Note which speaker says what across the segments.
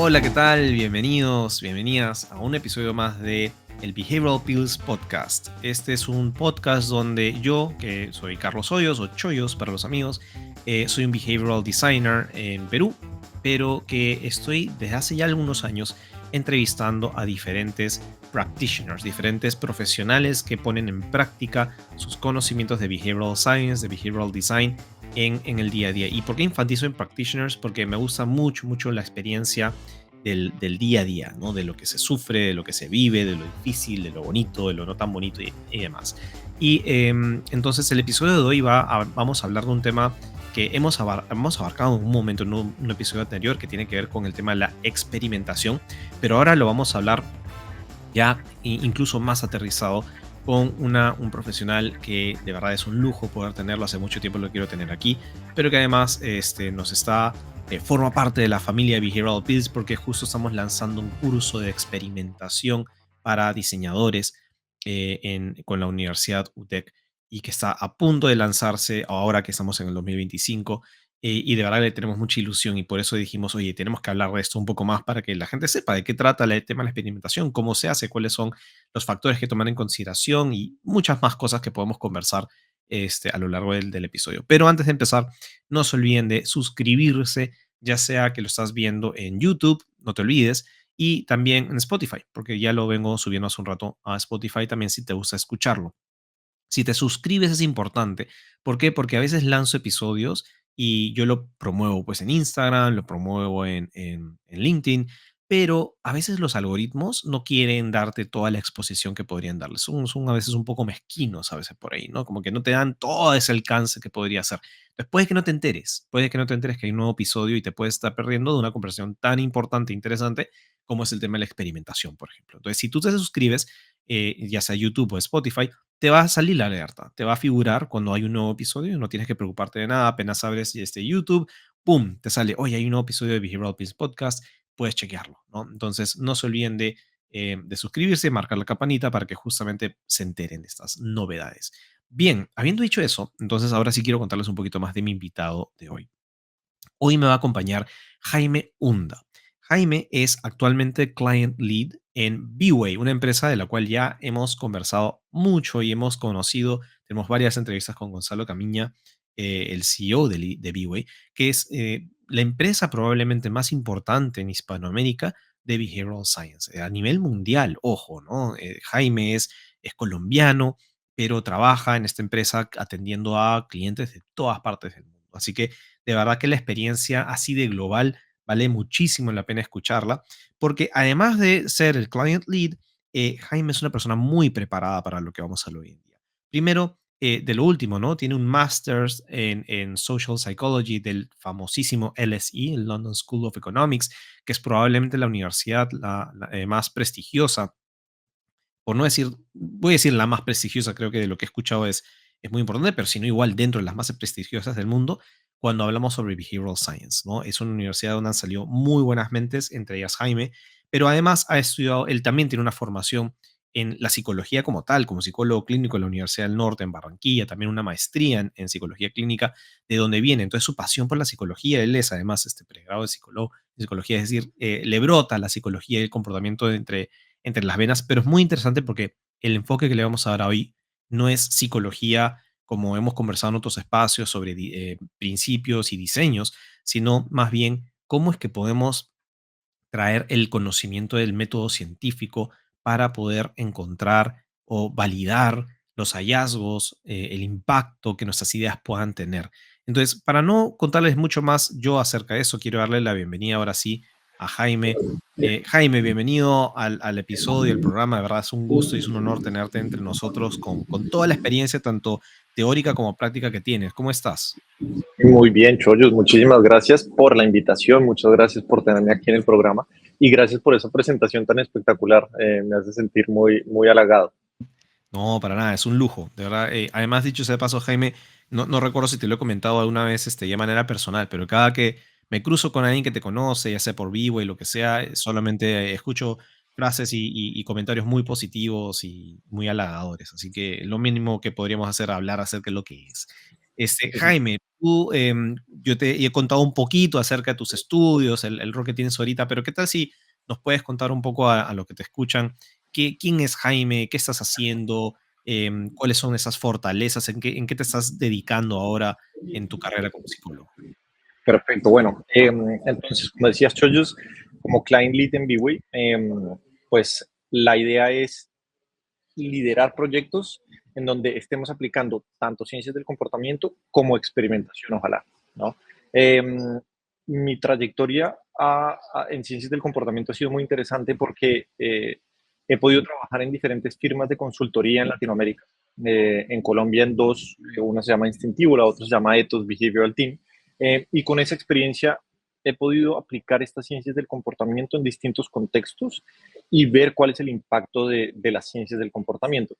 Speaker 1: Hola, ¿qué tal? Bienvenidos, bienvenidas a un episodio más de el Behavioral Pills Podcast. Este es un podcast donde yo, que soy Carlos Hoyos o Choyos para los amigos, soy un behavioral designer en Perú, pero que estoy desde hace ya algunos años entrevistando a diferentes practitioners, diferentes profesionales que ponen en práctica sus conocimientos de behavioral science, de behavioral design en el día a día. ¿Y por qué enfatizo en practitioners? Porque me gusta mucho, mucho la experiencia del día a día, ¿no? De lo que se sufre, de lo que se vive, de lo difícil, de lo bonito, de lo no tan bonito y demás. Y entonces el episodio de hoy vamos a hablar de un tema que hemos abarcado en un momento, en un episodio anterior, que tiene que ver con el tema de la experimentación, pero ahora lo vamos a hablar ya incluso más aterrizado con un profesional que de verdad es un lujo poder tenerlo. Hace mucho tiempo lo quiero tener aquí, pero que además forma parte de la familia Behavioral Pills porque justo estamos lanzando un curso de experimentación para diseñadores con la Universidad UTEC y que está a punto de lanzarse ahora que estamos en el 2025 y de verdad le tenemos mucha ilusión y por eso dijimos, oye, tenemos que hablar de esto un poco más para que la gente sepa de qué trata el tema de la experimentación, cómo se hace, cuáles son los factores que tomar en consideración y muchas más cosas que podemos conversar a lo largo del episodio. Pero antes de empezar, no se olviden de suscribirse, ya sea que lo estás viendo en YouTube, no te olvides, y también en Spotify, porque ya lo vengo subiendo hace un rato a Spotify también si te gusta escucharlo. Si te suscribes es importante. ¿Por qué? Porque a veces lanzo episodios y yo lo promuevo pues en Instagram, lo promuevo en LinkedIn, pero a veces los algoritmos no quieren darte toda la exposición que podrían darles. Son a veces un poco mezquinos a veces por ahí, ¿no? Como que no te dan todo ese alcance que podría ser. Entonces puede que no te enteres, puede que no te enteres que hay un nuevo episodio y te puedes estar perdiendo de una conversación tan importante e interesante como es el tema de la experimentación, por ejemplo. Entonces, si tú te suscribes, ya sea YouTube o Spotify, te va a salir la alerta, te va a figurar cuando hay un nuevo episodio, no tienes que preocuparte de nada, apenas abres YouTube, ¡pum!, te sale, oye, hay un nuevo episodio de Behavioral Peace Podcast, puedes chequearlo, ¿no? Entonces, no se olviden de suscribirse, marcar la campanita para que justamente se enteren de estas novedades. Bien, habiendo dicho eso, entonces ahora sí quiero contarles un poquito más de mi invitado de hoy. Hoy me va a acompañar Jaime Hunda. Jaime es actualmente Client Lead en B-Way, una empresa de la cual ya hemos conversado mucho y hemos conocido, tenemos varias entrevistas con Gonzalo Camiña, el CEO de B-Way, que es la empresa probablemente más importante en Hispanoamérica de Behavioral Science, a nivel mundial, ojo, ¿no? Jaime es colombiano, pero trabaja en esta empresa atendiendo a clientes de todas partes del mundo. Así que de verdad que la experiencia así de global vale muchísimo la pena escucharla, porque además de ser el client lead, Jaime es una persona muy preparada para lo que vamos a hablar hoy en día. Primero, de lo último, ¿no? Tiene un master's en Social Psychology del famosísimo LSE, el London School of Economics, que es probablemente la universidad más prestigiosa por no decir, voy a decir la más prestigiosa, creo que de lo que he escuchado es muy importante, pero si no igual dentro de las más prestigiosas del mundo, cuando hablamos sobre behavioral science, ¿no? Es una universidad donde han salido muy buenas mentes, entre ellas Jaime, pero además ha estudiado, él también tiene una formación en la psicología como tal, como psicólogo clínico en la Universidad del Norte, en Barranquilla, también una maestría en psicología clínica, de donde viene. Entonces su pasión por la psicología, él es además este pregrado de psicología, es decir, le brota la psicología y el comportamiento entre las venas, pero es muy interesante porque el enfoque que le vamos a dar hoy no es psicología como hemos conversado en otros espacios sobre principios y diseños, sino más bien cómo es que podemos traer el conocimiento del método científico para poder encontrar o validar los hallazgos, el impacto que nuestras ideas puedan tener. Entonces, para no contarles mucho más yo acerca de eso, quiero darle la bienvenida ahora sí a Jaime. Jaime, bienvenido al episodio, al programa. De verdad es un gusto y es un honor tenerte entre nosotros con toda la experiencia, tanto teórica como práctica que tienes. ¿Cómo estás?
Speaker 2: Muy bien, Chollos, muchísimas gracias por la invitación, muchas gracias por tenerme aquí en el programa y gracias por esa presentación tan espectacular. Me hace sentir muy, muy halagado.
Speaker 1: No, para nada, es un lujo, de verdad. Además, dicho sea de paso, Jaime, no recuerdo si te lo he comentado alguna vez ya de manera personal, pero cada que me cruzo con alguien que te conoce, ya sea por vivo y lo que sea, solamente escucho frases y comentarios muy positivos y muy halagadores. Así que lo mínimo que podríamos hacer es hablar acerca de lo que es. Jaime, tú, yo te he contado un poquito acerca de tus estudios, el rol que tienes ahorita, pero ¿qué tal si nos puedes contar un poco a los que te escuchan quién es Jaime, qué estás haciendo, cuáles son esas fortalezas, en qué te estás dedicando ahora en tu carrera como psicólogo?
Speaker 2: Perfecto, bueno, entonces, como decías, Choyos, como Client Lead en B-Way, pues la idea es liderar proyectos en donde estemos aplicando tanto ciencias del comportamiento como experimentación, ojalá, ¿no? Em, Mi trayectoria en ciencias del comportamiento ha sido muy interesante porque he podido trabajar en diferentes firmas de consultoría en Latinoamérica. En Colombia en dos, una se llama Instintivo, la otra se llama Ethos Behavioral Team. Y con esa experiencia he podido aplicar estas ciencias del comportamiento en distintos contextos y ver cuál es el impacto de las ciencias del comportamiento.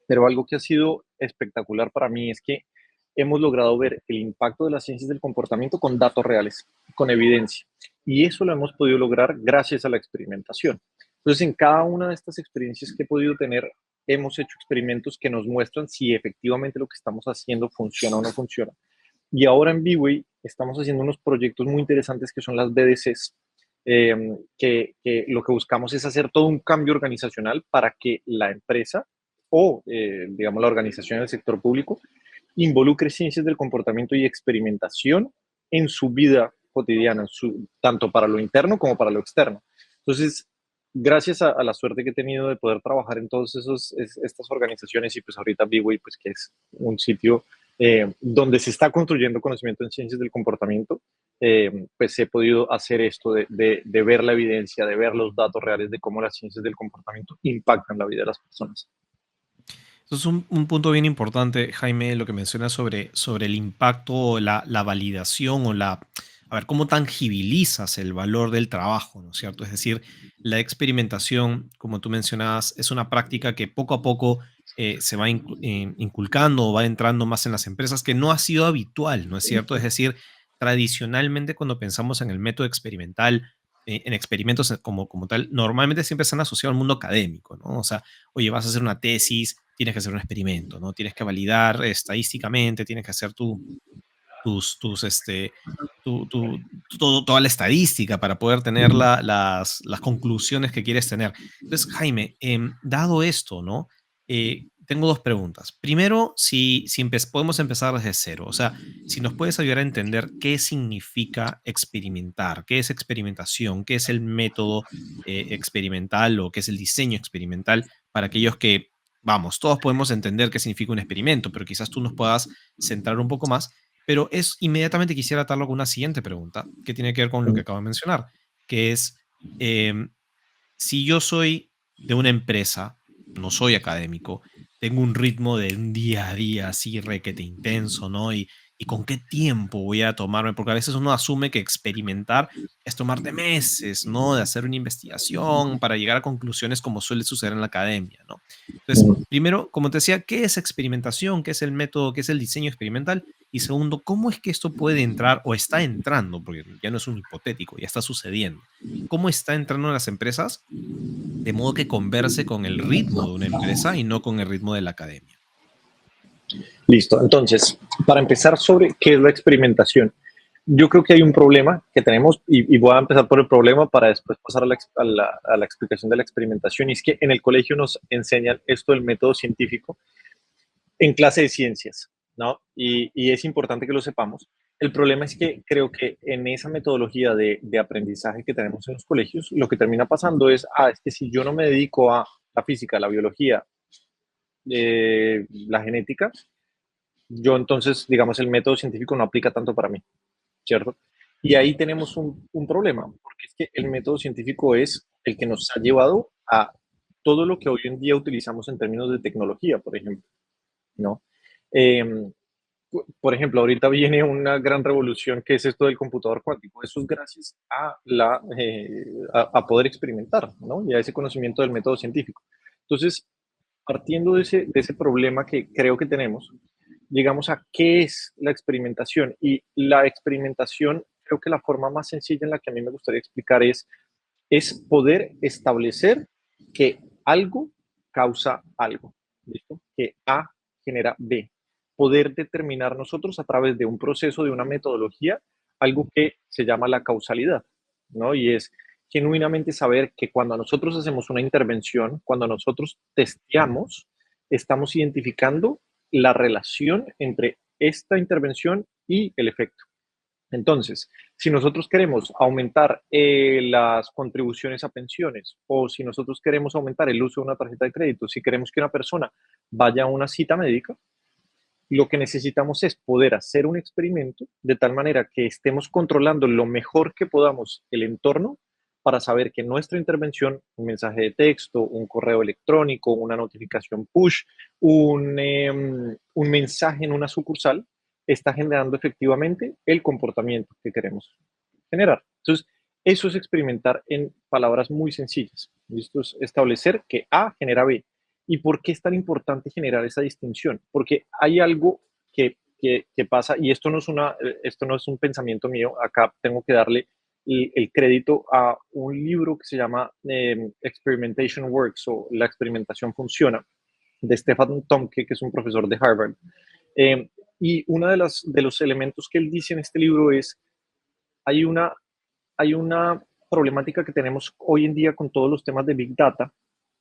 Speaker 2: Pero algo que ha sido espectacular para mí es que hemos logrado ver el impacto de las ciencias del comportamiento con datos reales, con evidencia. Y eso lo hemos podido lograr gracias a la experimentación. Entonces, en cada una de estas experiencias que he podido tener, hemos hecho experimentos que nos muestran si efectivamente lo que estamos haciendo funciona o no funciona. Y ahora en B-Way estamos haciendo unos proyectos muy interesantes que son las BDCs, que lo que buscamos es hacer todo un cambio organizacional para que la empresa o, digamos, la organización del sector público involucre ciencias del comportamiento y experimentación en su vida cotidiana, tanto para lo interno como para lo externo. Entonces, gracias a la suerte que he tenido de poder trabajar en todas estas organizaciones y pues ahorita B-Way, pues que es un sitio donde se está construyendo conocimiento en ciencias del comportamiento, pues he podido hacer esto de ver la evidencia, de ver los datos reales de cómo las ciencias del comportamiento impactan la vida de las personas.
Speaker 1: Eso es un punto bien importante, Jaime, lo que mencionas sobre el impacto, la validación o a ver, cómo tangibilizas el valor del trabajo, ¿no es cierto? Es decir, la experimentación, como tú mencionabas, es una práctica que poco a poco se va inculcando o va entrando más en las empresas, que no ha sido habitual, ¿no es cierto? Es decir, tradicionalmente cuando pensamos en el método experimental, en experimentos como tal, normalmente siempre se han asociado al mundo académico, ¿no? O sea, oye, vas a hacer una tesis, tienes que hacer un experimento, ¿no? Tienes que validar estadísticamente, tienes que hacer tus, toda la estadística para poder tener las conclusiones que quieres tener. Entonces, Jaime, dado esto, ¿no? Tengo dos preguntas. Primero, si podemos empezar desde cero, o sea, si nos puedes ayudar a entender qué significa experimentar, qué es experimentación, qué es el método experimental o qué es el diseño experimental para aquellos que, vamos, todos podemos entender qué significa un experimento, pero quizás tú nos puedas centrar un poco más. Pero inmediatamente quisiera atarlo con una siguiente pregunta que tiene que ver con lo que acabo de mencionar, que es, em, si yo soy de una empresa, no soy académico, tengo un ritmo de un día a día así requete intenso, ¿no? Y con qué tiempo voy a tomarme, porque a veces uno asume que experimentar es tomarte meses, ¿no? De hacer una investigación para llegar a conclusiones como suele suceder en la academia, ¿no? Entonces, primero, como te decía, ¿qué es experimentación? ¿Qué es el método? ¿Qué es el diseño experimental? Y segundo, ¿cómo es que esto puede entrar o está entrando? Porque ya no es un hipotético, ya está sucediendo. ¿Cómo está entrando en las empresas de modo que converse con el ritmo de una empresa y no con el ritmo de la academia?
Speaker 2: Listo. Entonces, para empezar sobre qué es la experimentación, yo creo que hay un problema que tenemos y voy a empezar por el problema para después pasar a la explicación de la experimentación. Y es que en el colegio nos enseñan esto del método científico en clase de ciencias, ¿no? Y es importante que lo sepamos. El problema es que creo que en esa metodología de aprendizaje que tenemos en los colegios, lo que termina pasando es que si yo no me dedico a la física, la biología, la genética, yo entonces, digamos, el método científico no aplica tanto para mí, ¿cierto? Y ahí tenemos un problema, porque es que el método científico es el que nos ha llevado a todo lo que hoy en día utilizamos en términos de tecnología, por ejemplo, ¿no? Eh, por ejemplo, ahorita viene una gran revolución que es esto del computador cuántico. Eso es gracias a poder experimentar, ¿no? Y a ese conocimiento del método científico. Entonces, partiendo de ese problema que creo que tenemos, llegamos a qué es la experimentación. Y la experimentación, creo que la forma más sencilla en la que a mí me gustaría explicar es poder establecer que algo causa algo, ¿listo? Que A genera B. poder determinar nosotros a través de un proceso, de una metodología, algo que se llama la causalidad, ¿no? Y es genuinamente saber que cuando nosotros hacemos una intervención, cuando nosotros testeamos, estamos identificando la relación entre esta intervención y el efecto. Entonces, si nosotros queremos aumentar las contribuciones a pensiones o si nosotros queremos aumentar el uso de una tarjeta de crédito, si queremos que una persona vaya a una cita médica, lo que necesitamos es poder hacer un experimento de tal manera que estemos controlando lo mejor que podamos el entorno para saber que nuestra intervención, un mensaje de texto, un correo electrónico, una notificación push, un mensaje en una sucursal, está generando efectivamente el comportamiento que queremos generar. Entonces, eso es experimentar en palabras muy sencillas. Esto es establecer que A genera B. ¿Y por qué es tan importante generar esa distinción? Porque hay algo que pasa, y esto no es un pensamiento mío, acá tengo que darle el crédito a un libro que se llama Experimentation Works o La experimentación funciona, de Stefan Tomke, que es un profesor de Harvard. Y uno de los elementos que él dice en este libro es, hay una, hay una problemática que tenemos hoy en día con todos los temas de Big Data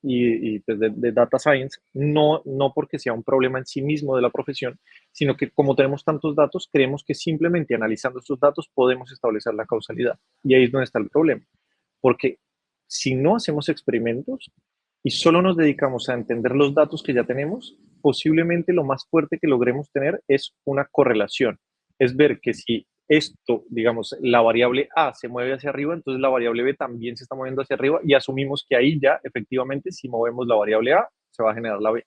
Speaker 2: y pues de Data Science, no porque sea un problema en sí mismo de la profesión, sino que como tenemos tantos datos, creemos que simplemente analizando estos datos podemos establecer la causalidad. Y ahí es donde está el problema. Porque si no hacemos experimentos y solo nos dedicamos a entender los datos que ya tenemos, posiblemente lo más fuerte que logremos tener es una correlación. Es ver que si esto, digamos, la variable A se mueve hacia arriba, entonces la variable B también se está moviendo hacia arriba y asumimos que ahí ya efectivamente si movemos la variable A se va a generar la B.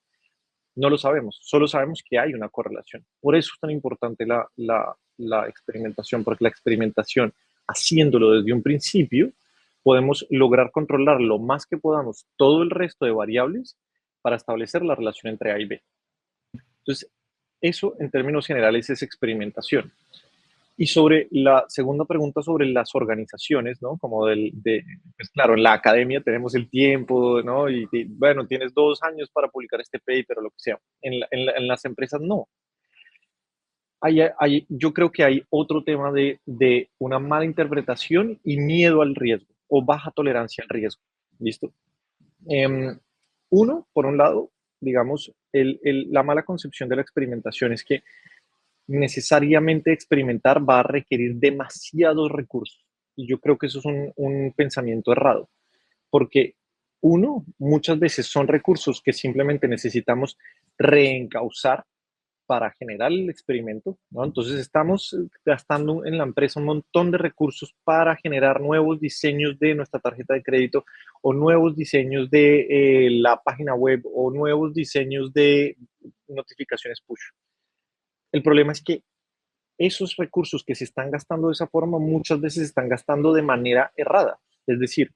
Speaker 2: No lo sabemos, solo sabemos que hay una correlación. Por eso es tan importante la experimentación, porque la experimentación, haciéndolo desde un principio, podemos lograr controlar lo más que podamos todo el resto de variables para establecer la relación entre A y B. Entonces, eso en términos generales es experimentación. Y sobre la segunda pregunta sobre las organizaciones, ¿no? Como pues claro, en la academia tenemos el tiempo, ¿no? Y bueno, tienes 2 años para publicar este paper o lo que sea. En las empresas no. Yo creo que hay otro tema de una mala interpretación y miedo al riesgo o baja tolerancia al riesgo. ¿Listo? Uno, por un lado, digamos, la mala concepción de la experimentación es que necesariamente experimentar va a requerir demasiados recursos. Y yo creo que eso es un pensamiento errado, porque uno, muchas veces son recursos que simplemente necesitamos reencauzar para generar el experimento, ¿no? Entonces estamos gastando en la empresa un montón de recursos para generar nuevos diseños de nuestra tarjeta de crédito o nuevos diseños de la página web o nuevos diseños de notificaciones push. El problema es que esos recursos que se están gastando de esa forma muchas veces se están gastando de manera errada. Es decir,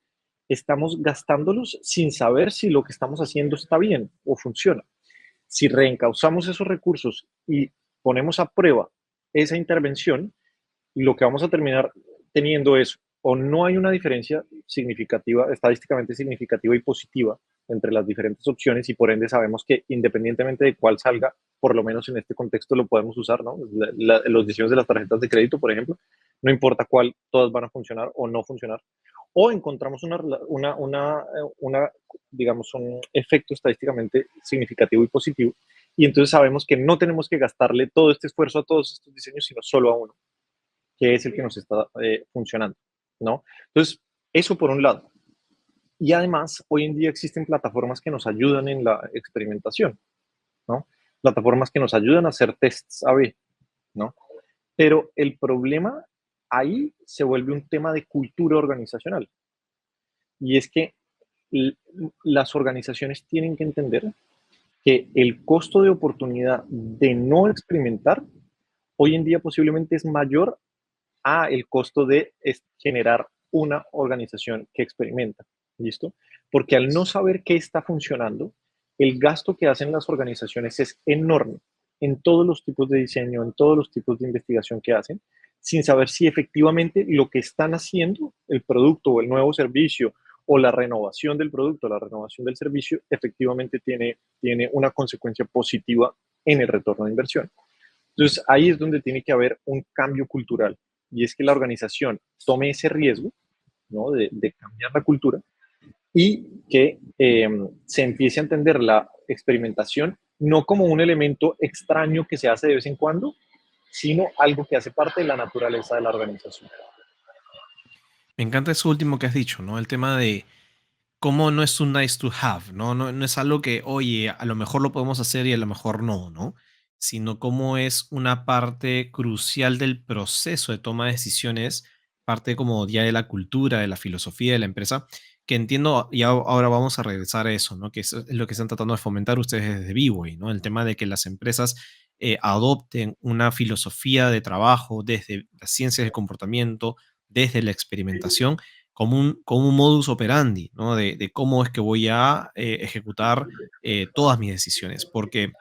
Speaker 2: estamos gastándolos sin saber si lo que estamos haciendo está bien o funciona. Si reencauzamos esos recursos y ponemos a prueba esa intervención, lo que vamos a terminar teniendo es o no hay una diferencia significativa, estadísticamente significativa y positiva entre las diferentes opciones y por ende sabemos que independientemente de cuál salga, por lo menos en este contexto lo podemos usar, ¿no? Los diseños de las tarjetas de crédito, por ejemplo, no importa cuál, todas van a funcionar o no funcionar. O encontramos digamos, un efecto estadísticamente significativo y positivo y entonces sabemos que no tenemos que gastarle todo este esfuerzo a todos estos diseños, sino solo a uno, que es el que nos está funcionando, ¿no? Entonces, eso por un lado. Y además, hoy en día existen plataformas que nos ayudan en la experimentación, ¿no? Plataformas que nos ayudan a hacer tests A/B, ¿no? Pero el problema ahí se vuelve un tema de cultura organizacional. Y es que las organizaciones tienen que entender que el costo de oportunidad de no experimentar hoy en día posiblemente es mayor a el costo de generar una organización que experimenta. ¿Listo? Porque al no saber qué está funcionando, el gasto que hacen las organizaciones es enorme en todos los tipos de diseño, en todos los tipos de investigación que hacen, sin saber si efectivamente lo que están haciendo, el producto o el nuevo servicio o la renovación del producto, la renovación del servicio, efectivamente tiene una consecuencia positiva en el retorno de inversión. Entonces, ahí es donde tiene que haber un cambio cultural, y es que la organización tome ese riesgo, ¿no? de cambiar la cultura y que se empiece a entender la experimentación no como un elemento extraño que se hace de vez en cuando, sino algo que hace parte de la naturaleza de la organización.
Speaker 1: Me encanta eso último que has dicho, ¿no? El tema de cómo no es un nice to have, ¿no? No es algo que, oye, a lo mejor lo podemos hacer y a lo mejor no, ¿no? Sino cómo es una parte crucial del proceso de toma de decisiones, parte como ya de la cultura, de la filosofía de la empresa, que entiendo, y ahora vamos a regresar a eso, ¿no? Que eso es lo que están tratando de fomentar ustedes desde B-Way, ¿no? El tema de que las empresas adopten una filosofía de trabajo desde las ciencias del comportamiento, desde la experimentación como un modus operandi, ¿no? De cómo es que voy a ejecutar todas mis decisiones. Porque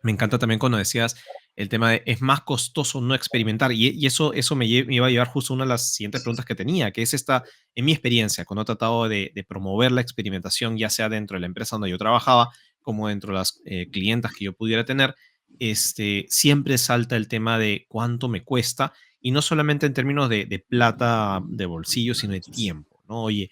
Speaker 1: me encanta también cuando decías el tema de es más costoso no experimentar. Y eso me iba a llevar justo a una de las siguientes preguntas que tenía, que es esta, en mi experiencia, cuando he tratado de promover la experimentación, ya sea dentro de la empresa donde yo trabajaba, como dentro de las clientas que yo pudiera tener, siempre salta el tema de cuánto me cuesta, y no solamente en términos de plata de bolsillo, sino de tiempo, ¿no? Oye,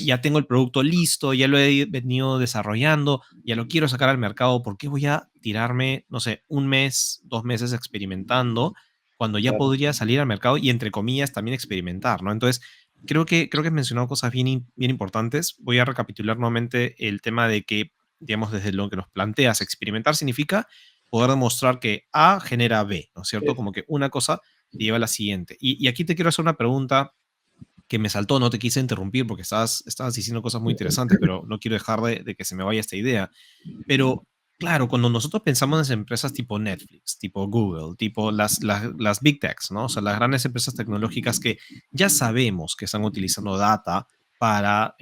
Speaker 1: ya tengo el producto listo, ya lo he venido desarrollando, ya lo quiero sacar al mercado. ¿Por qué voy a tirarme, no sé, un mes, 2 meses experimentando cuando ya
Speaker 2: Claro.
Speaker 1: podría salir al mercado y, entre comillas, también experimentar, ¿no? Entonces, creo que has mencionado cosas bien importantes. Voy a recapitular nuevamente el tema de que, digamos, desde lo que nos planteas, experimentar significa poder demostrar que A genera B, ¿no es cierto? Como que una cosa te lleva a la siguiente. Y aquí te quiero hacer una pregunta que me saltó, no te quise interrumpir porque estabas diciendo cosas muy interesantes, pero no quiero dejar de que se me vaya esta idea. Pero claro, cuando nosotros pensamos en empresas tipo Netflix, tipo Google, tipo las Big Techs, ¿no? O sea, las grandes empresas tecnológicas que ya sabemos que están utilizando data para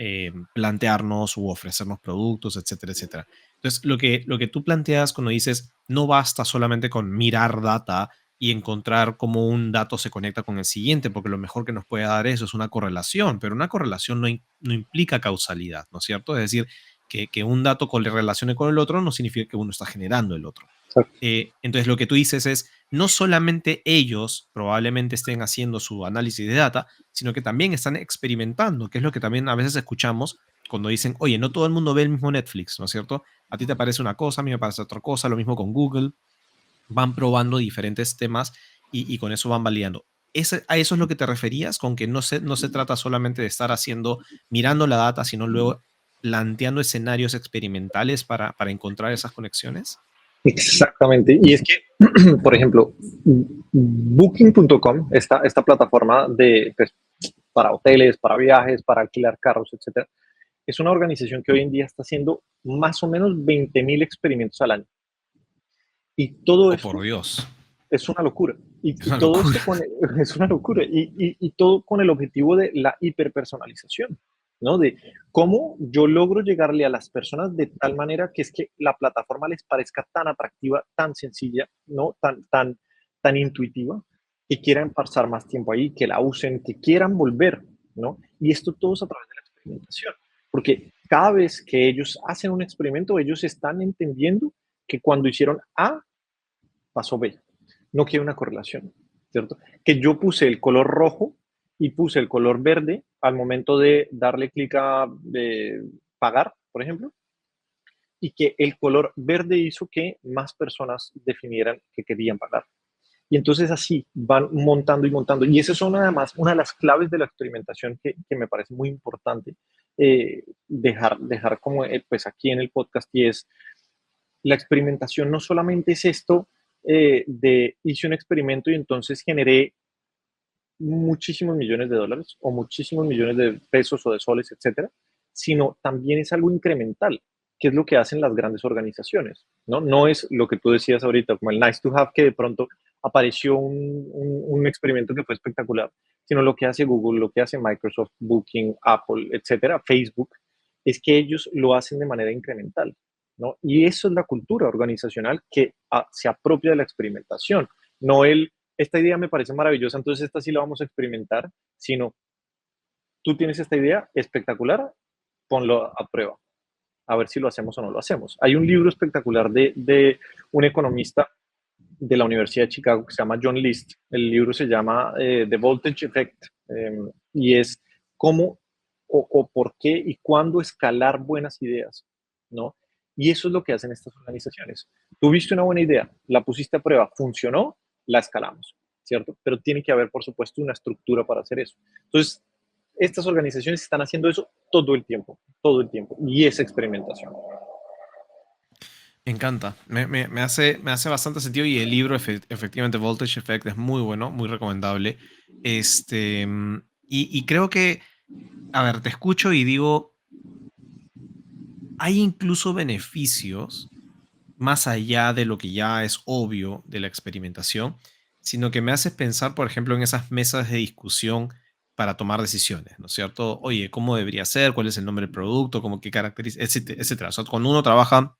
Speaker 1: plantearnos u ofrecernos productos, etcétera, etcétera. Entonces, lo que tú planteas cuando dices no basta solamente con mirar data y encontrar cómo un dato se conecta con el siguiente, porque lo mejor que nos puede dar eso es una correlación, pero una correlación no implica causalidad, ¿no es cierto? Es decir, que un dato relacione con el otro no significa que uno está generando el otro. Entonces, lo que tú dices es, no solamente ellos probablemente estén haciendo su análisis de data, sino que también están experimentando, que es lo que también a veces escuchamos cuando dicen, oye, no todo el mundo ve el mismo Netflix, ¿no es cierto? A ti te parece una cosa, a mí me parece otra cosa, lo mismo con Google, van probando diferentes temas y con eso van validando. ¿A eso es lo que te referías con que no se trata solamente de estar mirando la data, sino luego planteando escenarios experimentales para encontrar esas conexiones?
Speaker 2: Exactamente. Y es que, por ejemplo, Booking.com, esta plataforma pues, para hoteles, para viajes, para alquilar carros, etcétera, es una organización que hoy en día está haciendo más o menos 20.000 experimentos al año. Y todo
Speaker 1: Oh, por
Speaker 2: esto
Speaker 1: Dios,
Speaker 2: es una locura.
Speaker 1: es
Speaker 2: Y
Speaker 1: una
Speaker 2: todo
Speaker 1: locura.
Speaker 2: esto es una locura. Y todo con el objetivo de la hiperpersonalización, ¿no? De cómo yo logro llegarle a las personas de tal manera que es que la plataforma les parezca tan atractiva, tan sencilla, ¿no? Tan intuitiva, que quieran pasar más tiempo ahí, que la usen, que quieran volver, ¿no? Y esto todo es a través de la experimentación. Porque cada vez que ellos hacen un experimento, ellos están entendiendo que cuando hicieron A, pasó B. No quiere una correlación, ¿cierto? Que yo puse el color rojo y puse el color verde al momento de darle clic a pagar, por ejemplo, y que el color verde hizo que más personas definieran que querían pagar. Y entonces así van montando y montando. Y esa es además una de las claves de la experimentación que me parece muy importante dejar como pues aquí en el podcast, y es la experimentación no solamente es esto de hice un experimento y entonces generé muchísimos millones de dólares o muchísimos millones de pesos o de soles, etcétera, sino también es algo incremental, que es lo que hacen las grandes organizaciones, ¿no? No es lo que tú decías ahorita, como el nice to have, que de pronto apareció un experimento que fue espectacular, sino lo que hace Google, lo que hace Microsoft, Booking, Apple, etcétera, Facebook, es que ellos lo hacen de manera incremental, ¿no? Y eso es la cultura organizacional que se apropia de la experimentación, no esta idea me parece maravillosa, entonces esta sí la vamos a experimentar, sino tú tienes esta idea espectacular, ponlo a prueba, a ver si lo hacemos o no lo hacemos. Hay un libro espectacular de un economista de la Universidad de Chicago que se llama John List. El libro se llama The Voltage Effect, y es cómo o por qué y cuándo escalar buenas ideas, ¿no? Y eso es lo que hacen estas organizaciones. Tuviste una buena idea, la pusiste a prueba, funcionó, la escalamos, ¿cierto? Pero tiene que haber, por supuesto, una estructura para hacer eso. Entonces, estas organizaciones están haciendo eso todo el tiempo, y es experimentación.
Speaker 1: Me encanta, me hace bastante sentido y el libro efectivamente Voltage Effect es muy bueno, muy recomendable. Y creo que, a ver, te escucho y digo, hay incluso beneficios más allá de lo que ya es obvio de la experimentación, sino que me haces pensar, por ejemplo, en esas mesas de discusión para tomar decisiones, ¿no es cierto? Oye, ¿cómo debería ser? ¿Cuál es el nombre del producto? ¿Cómo qué características? Etcétera, etcétera. O sea, cuando uno trabaja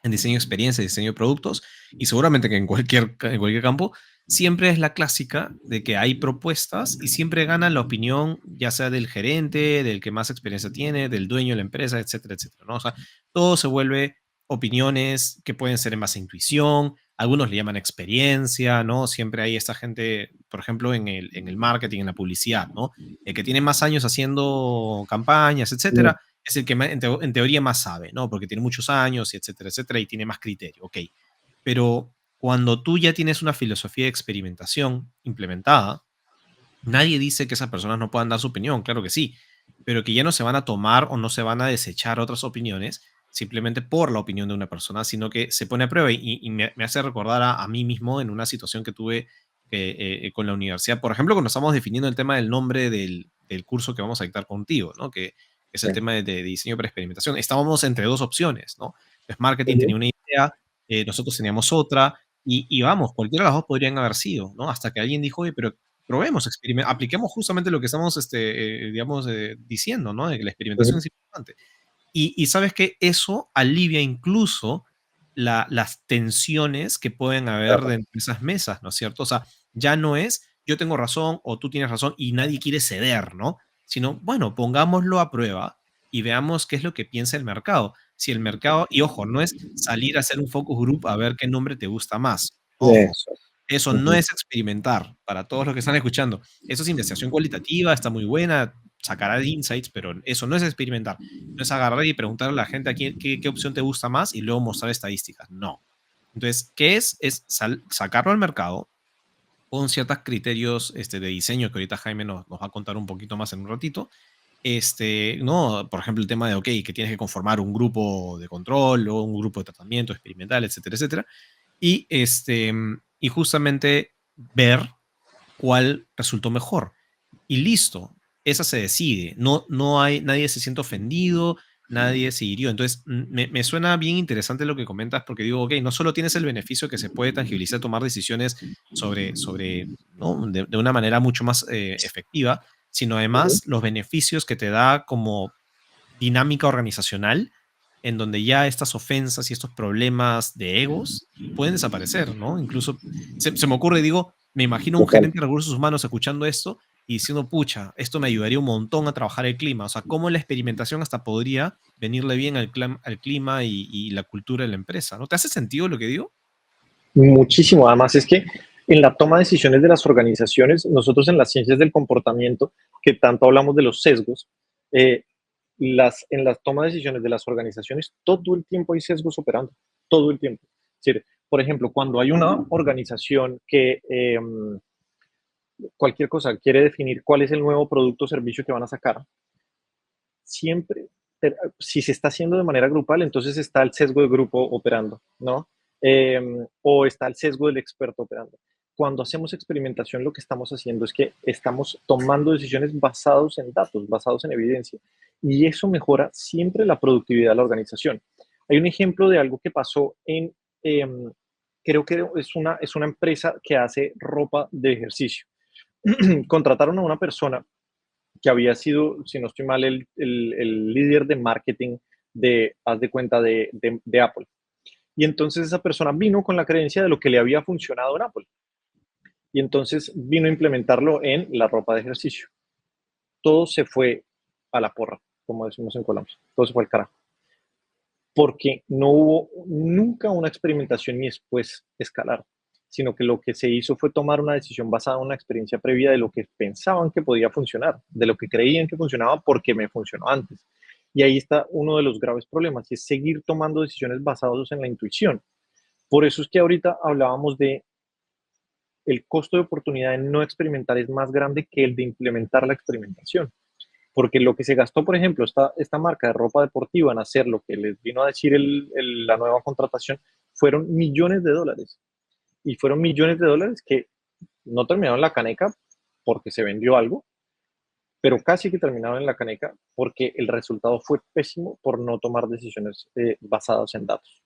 Speaker 1: en diseño de experiencia, diseño de productos, y seguramente que en cualquier campo, siempre es la clásica de que hay propuestas y siempre gana la opinión, ya sea del gerente, del que más experiencia tiene, del dueño de la empresa, etcétera, etcétera, ¿no? O sea, todo se vuelve opiniones que pueden ser en base a intuición, algunos le llaman experiencia, ¿no? Siempre hay esta gente, por ejemplo, en el marketing, en la publicidad, ¿no? El que tiene más años haciendo campañas, etcétera, es el que en teoría más sabe, ¿no? Porque tiene muchos años, y etcétera, etcétera, y tiene más criterio, ok. Pero cuando tú ya tienes una filosofía de experimentación implementada, nadie dice que esas personas no puedan dar su opinión, claro que sí, pero que ya no se van a tomar o no se van a desechar otras opiniones simplemente por la opinión de una persona, sino que se pone a prueba y me hace recordar a mí mismo en una situación que tuve con la universidad, por ejemplo, cuando estamos definiendo el tema del nombre del curso que vamos a dictar contigo, ¿no? Que es el
Speaker 2: Sí.
Speaker 1: tema de diseño para experimentación. Estábamos entre dos opciones, ¿no? Pues marketing tenía
Speaker 2: Ujú.
Speaker 1: una idea, nosotros teníamos otra, y vamos, cualquiera de las dos podrían haber sido, ¿no? Hasta que alguien dijo, oye, pero probemos, apliquemos justamente lo que estamos, digamos, diciendo, ¿no? De que la experimentación
Speaker 2: Ujú.
Speaker 1: es importante. Y sabes que eso alivia incluso las tensiones que pueden haber
Speaker 2: Claro.
Speaker 1: dentro de esas mesas, ¿no es cierto? O sea, ya no es yo tengo razón o tú tienes razón y nadie quiere ceder, ¿no? Sino, bueno, pongámoslo a prueba y veamos qué es lo que piensa el mercado. Si el mercado, y ojo, no es salir a hacer un focus group a ver qué nombre te gusta más. Ojo,
Speaker 2: Eso.
Speaker 1: eso no
Speaker 2: Ujú.
Speaker 1: es experimentar para todos los que están escuchando. Eso es investigación cualitativa, está muy buena, sacará insights, pero eso no es experimentar. No es agarrar y preguntar a la gente a qué opción te gusta más y luego mostrar estadísticas. No. Entonces, ¿qué es? Es sacarlo al mercado con ciertos criterios de diseño que ahorita Jaime nos va a contar un poquito más en un ratito. No, por ejemplo, el tema de, ok, que tienes que conformar un grupo de control o un grupo de tratamiento experimental, etcétera, etcétera. Y justamente ver cuál resultó mejor. Y listo, esa se decide. No hay, nadie se siente ofendido, nadie se hirió. Entonces, me suena bien interesante lo que comentas porque digo, ok, no solo tienes el beneficio que se puede tangibilizar, tomar decisiones sobre ¿no? de una manera mucho más efectiva, sino
Speaker 2: Ujú.
Speaker 1: además los beneficios que te da como dinámica organizacional en donde ya estas ofensas y estos problemas de egos pueden desaparecer, ¿no? Incluso se me ocurre, digo, me imagino un
Speaker 2: Total.
Speaker 1: gerente de recursos humanos escuchando esto y diciendo, pucha, esto me ayudaría un montón a trabajar el clima. O sea, cómo la experimentación hasta podría venirle bien al clima y la cultura de la empresa, ¿no? ¿Te hace sentido lo que digo?
Speaker 2: Muchísimo. Además, es que en la toma de decisiones de las organizaciones, nosotros en las ciencias del comportamiento, que tanto hablamos de los sesgos, eh, en la toma de decisiones de las organizaciones, todo el tiempo hay sesgos operando, todo el tiempo. Es decir, por ejemplo, cuando hay una organización que cualquier cosa quiere definir cuál es el nuevo producto o servicio que van a sacar, siempre, si se está haciendo de manera grupal, entonces está el sesgo de grupo operando, ¿no? O está el sesgo del experto operando. Cuando hacemos experimentación, lo que estamos haciendo es que estamos tomando decisiones basadas en datos, basados en evidencia, y eso mejora siempre la productividad de la organización. Hay un ejemplo de algo que pasó eh, creo que es una empresa que hace ropa de ejercicio. Contrataron a una persona que había sido, si no estoy mal, el líder de marketing haz de cuenta, de Apple. Y entonces esa persona vino con la creencia de lo que le había funcionado en Apple. Y entonces vino a implementarlo en la ropa de ejercicio. Todo se fue a la porra, como decimos en Colombia. Todo se fue al carajo. Porque no hubo nunca una experimentación y después escalar. sino que lo que se hizo fue tomar una decisión basada en una experiencia previa de lo que pensaban que podía funcionar, de lo que creían que funcionaba porque me funcionó antes. Y ahí está uno de los graves problemas, y es seguir tomando decisiones basadas en la intuición. Por eso es que ahorita hablábamos de el costo de oportunidad de no experimentar es más grande que el de implementar la experimentación. Porque lo que se gastó, por ejemplo, esta marca de ropa deportiva en hacer lo que les vino a decir la nueva contratación, fueron millones de dólares. Y fueron millones de dólares que no terminaron en la caneca porque se vendió algo, pero casi que terminaron en la caneca porque el resultado fue pésimo por no tomar decisiones basadas en datos.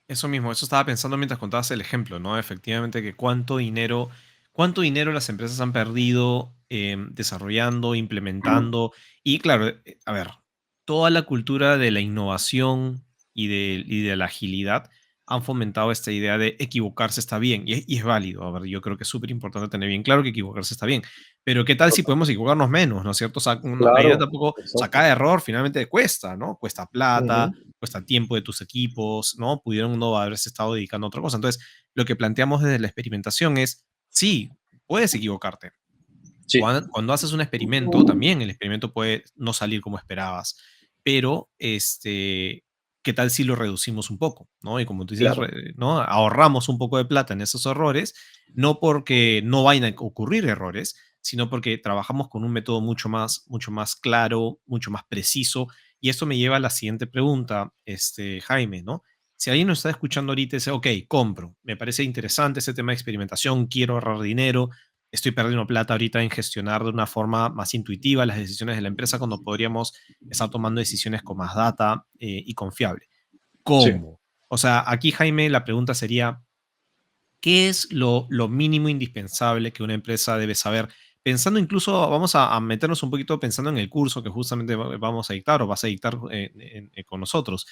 Speaker 1: Eso mismo, eso estaba pensando mientras contabas el ejemplo, ¿no? Efectivamente, que cuánto dinero las empresas han perdido desarrollando, implementando. Y claro, a ver, toda la cultura de la innovación y de la agilidad han fomentado esta idea de equivocarse está bien. Y es válido. A ver, yo creo que es súper importante tener bien claro que equivocarse está bien. Pero ¿qué tal si
Speaker 2: Total.
Speaker 1: podemos equivocarnos menos? ¿No es cierto? O sea, la idea
Speaker 2: Claro,
Speaker 1: tampoco, o sea,
Speaker 2: exacto.
Speaker 1: cada error finalmente cuesta, ¿no? Cuesta plata,
Speaker 2: Ujú.
Speaker 1: cuesta tiempo de tus equipos, ¿no? Pudieron no haberse estado dedicando a otra cosa. Entonces, lo que planteamos desde la experimentación es, sí, puedes equivocarte.
Speaker 2: Sí,
Speaker 1: Cuando haces un experimento, también el experimento puede no salir como esperabas, pero ¿qué tal si lo reducimos un poco? ¿No? Y como tú dices,
Speaker 2: claro,
Speaker 1: ¿no? Ahorramos un poco de plata en esos errores, no porque no vayan a ocurrir errores, sino porque trabajamos con un método mucho más claro, mucho más preciso. Y esto me lleva a la siguiente pregunta, Jaime, ¿no? Si alguien nos está escuchando ahorita y dice, ok, compro, me parece interesante ese tema de experimentación, quiero ahorrar dinero, estoy perdiendo plata ahorita en gestionar de una forma más intuitiva las decisiones de la empresa cuando podríamos estar tomando decisiones con más data y confiable.
Speaker 2: sí.
Speaker 1: ¿Cómo? O sea, aquí Jaime, la pregunta sería, ¿qué es lo mínimo indispensable que una empresa debe saber? Pensando incluso, vamos a meternos un poquito pensando en el curso que justamente vamos a dictar o vas a dictar con nosotros.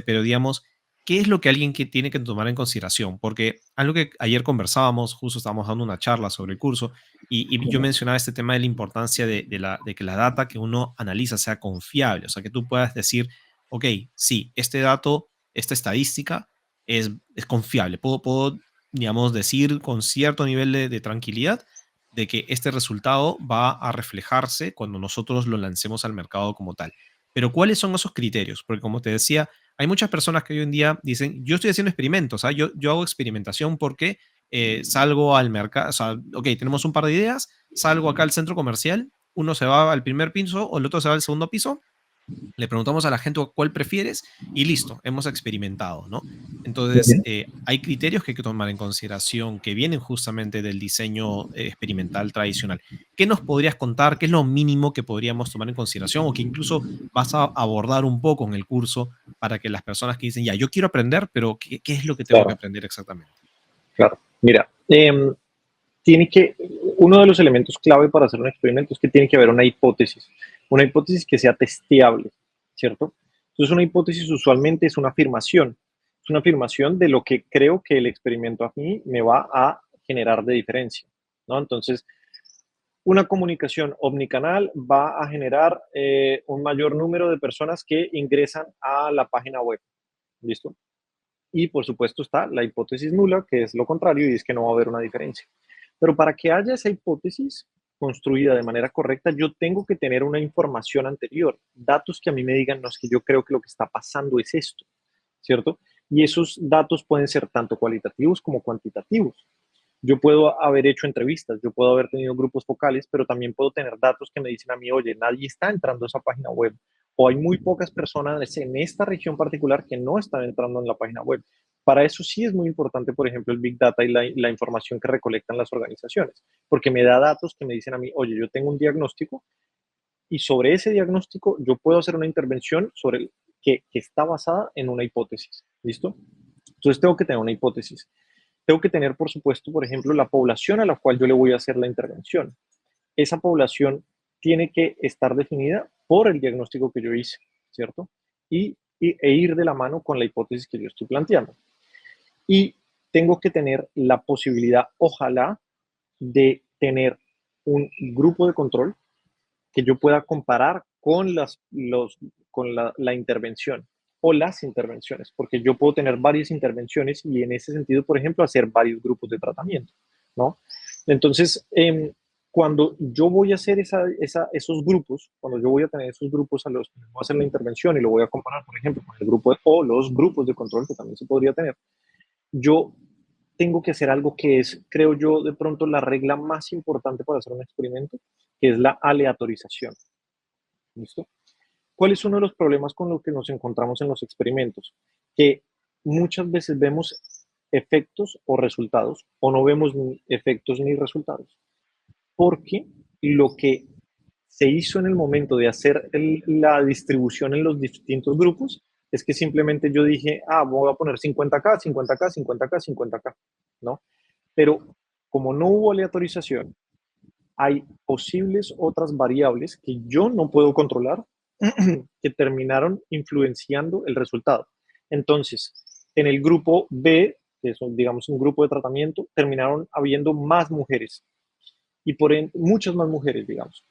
Speaker 1: Pero digamos, ¿qué es lo que alguien que tiene que tomar en consideración? Porque algo que ayer conversábamos, justo estábamos dando una charla sobre el curso y yo mencionaba este tema de la importancia de que la data que uno analiza sea confiable, o sea, que tú puedas decir, ok, sí, este dato, esta estadística es confiable, puedo digamos, decir con cierto nivel de tranquilidad de que este resultado va a reflejarse cuando nosotros lo lancemos al mercado como tal. Pero ¿cuáles son esos criterios? Porque como te decía, hay muchas personas que hoy en día dicen, yo estoy haciendo experimentos, ¿ah? Yo hago experimentación porque salgo al mercado, o sea, ok, tenemos un par de ideas, salgo acá al centro comercial, uno se va al primer piso o el otro se va al segundo piso, le preguntamos a la gente cuál prefieres y listo, hemos experimentado, ¿no? Entonces,
Speaker 2: Ujú.
Speaker 1: hay criterios que hay que tomar en consideración que vienen justamente del diseño experimental tradicional. ¿Qué nos podrías contar? ¿Qué es lo mínimo que podríamos tomar en consideración o que incluso vas a abordar un poco en el curso para que las personas que dicen, ya, yo quiero aprender, pero ¿qué es lo que tengo que
Speaker 2: Claro,
Speaker 1: aprender exactamente?
Speaker 2: claro. Mira, tiene que, uno de los elementos clave para hacer un experimento es que tiene que haber una hipótesis que sea testeable, ¿cierto? Entonces, una hipótesis usualmente es una afirmación de lo que creo que el experimento a mí me va a generar de diferencia, ¿no? Entonces, una comunicación omnicanal va a generar un mayor número de personas que ingresan a la página web, ¿listo? Y por supuesto está la hipótesis nula, que es lo contrario, y es que no va a haber una diferencia. Pero para que haya esa hipótesis construida de manera correcta, yo tengo que tener una información anterior, datos que a mí me digan, no, es que yo creo que lo que está pasando es esto, ¿cierto? Y esos datos pueden ser tanto cualitativos como cuantitativos. Yo puedo haber hecho entrevistas, yo puedo haber tenido grupos focales, pero también puedo tener datos que me dicen a mí, oye, nadie está entrando a esa página web, o hay muy pocas personas en esta región particular que no están entrando en la página web. Para eso sí es muy importante, por ejemplo, el Big Data y la información que recolectan las organizaciones, porque me da datos que me dicen a mí, oye, yo tengo un diagnóstico y sobre ese diagnóstico yo puedo hacer una intervención sobre que está basada en una hipótesis. ¿Listo? Entonces tengo que tener una hipótesis. Tengo que tener, por supuesto, por ejemplo, la población a la cual yo le voy a hacer la intervención. Esa población tiene que estar definida por el diagnóstico que yo hice, ¿cierto? E ir de la mano con la hipótesis que yo estoy planteando. Y tengo que tener la posibilidad, ojalá, de tener un grupo de control que yo pueda comparar con la intervención. o las intervenciones, porque yo puedo tener varias intervenciones y en ese sentido, por ejemplo, hacer varios grupos de tratamiento, ¿no? Entonces, cuando yo voy a hacer esos grupos, cuando yo voy a tener esos grupos a los que voy a hacer la intervención y lo voy a comparar, por ejemplo, con el grupo o los grupos de control que también se podría tener, yo tengo que hacer algo que es, creo yo, de pronto la regla más importante para hacer un experimento, que es la aleatorización. ¿Listo? ¿Cuál es uno de los problemas con los que nos encontramos en los experimentos? Que muchas veces vemos efectos o resultados, o no vemos ni efectos ni resultados, porque lo que se hizo en el momento de hacer la distribución en los distintos grupos es que simplemente yo dije, voy a poner 50K, 50K, 50K, 50K, ¿no? Pero como no hubo aleatorización, hay posibles otras variables que yo no puedo controlar que terminaron influenciando el resultado. Entonces, en el grupo B, que es, digamos, un grupo de tratamiento, terminaron habiendo más mujeres y por ende, muchas más mujeres, digamos.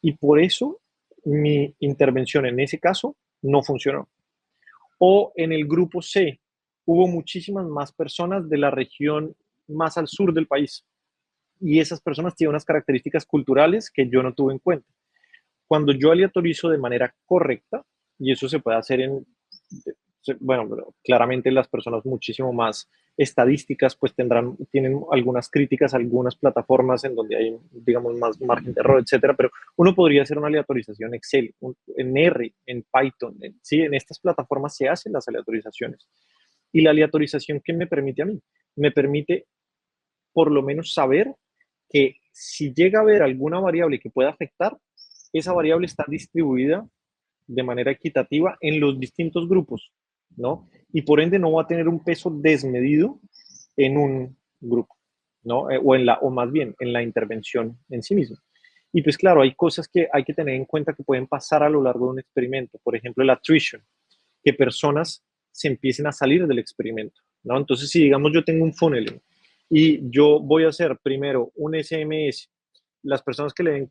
Speaker 2: Y por eso mi intervención en ese caso no funcionó. O en el grupo C, hubo muchísimas más personas de la región más al sur del país. Y esas personas tienen unas características culturales que yo no tuve en cuenta. Cuando yo aleatorizo de manera correcta, y eso se puede hacer bueno, claramente las personas muchísimo más estadísticas pues tienen algunas críticas, algunas plataformas en donde hay, digamos, más margen de error, etcétera, pero uno podría hacer una aleatorización en Excel, en R, en Python, sí, en estas plataformas se hacen las aleatorizaciones. Y la aleatorización, ¿qué me permite a mí? Me permite por lo menos saber que si llega a haber alguna variable que pueda afectar, esa variable está distribuida de manera equitativa en los distintos grupos, ¿no? Y por ende no va a tener un peso desmedido en un grupo, ¿no? O más bien en la intervención en sí misma. Y pues claro, hay cosas que hay que tener en cuenta que pueden pasar a lo largo de un experimento. Por ejemplo, el attrition, que personas se empiecen a salir del experimento, ¿no? Entonces, si digamos yo tengo un funnel y yo voy a hacer primero un SMS, las personas que le den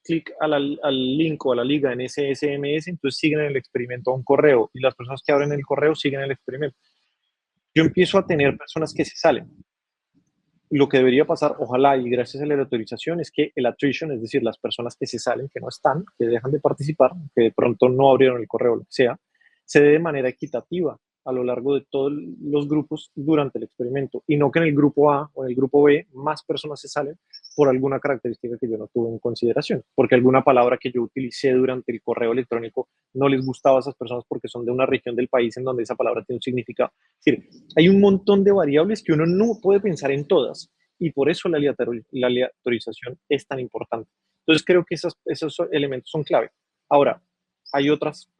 Speaker 2: clic al link o a la liga en ese SMS, entonces siguen el experimento a un correo y las personas que abren el correo siguen el experimento. Yo empiezo a tener personas que se salen. Lo que debería pasar, ojalá y gracias a la autorización, es que el attrition, es decir, las personas que se salen, que no están, que dejan de participar, que de pronto no abrieron el correo, lo que sea, se dé de manera equitativa a lo largo de todos los grupos durante el experimento y no que en el grupo A o en el grupo B más personas se salen por alguna característica que yo no tuve en consideración, porque alguna palabra que yo utilicé durante el correo electrónico no les gustaba a esas personas porque son de una región del país en donde esa palabra tiene un significado. Es decir, hay un montón de variables que uno no puede pensar en todas y por eso la aleatorización es tan importante. Entonces creo que esos elementos son clave. Ahora, hay otros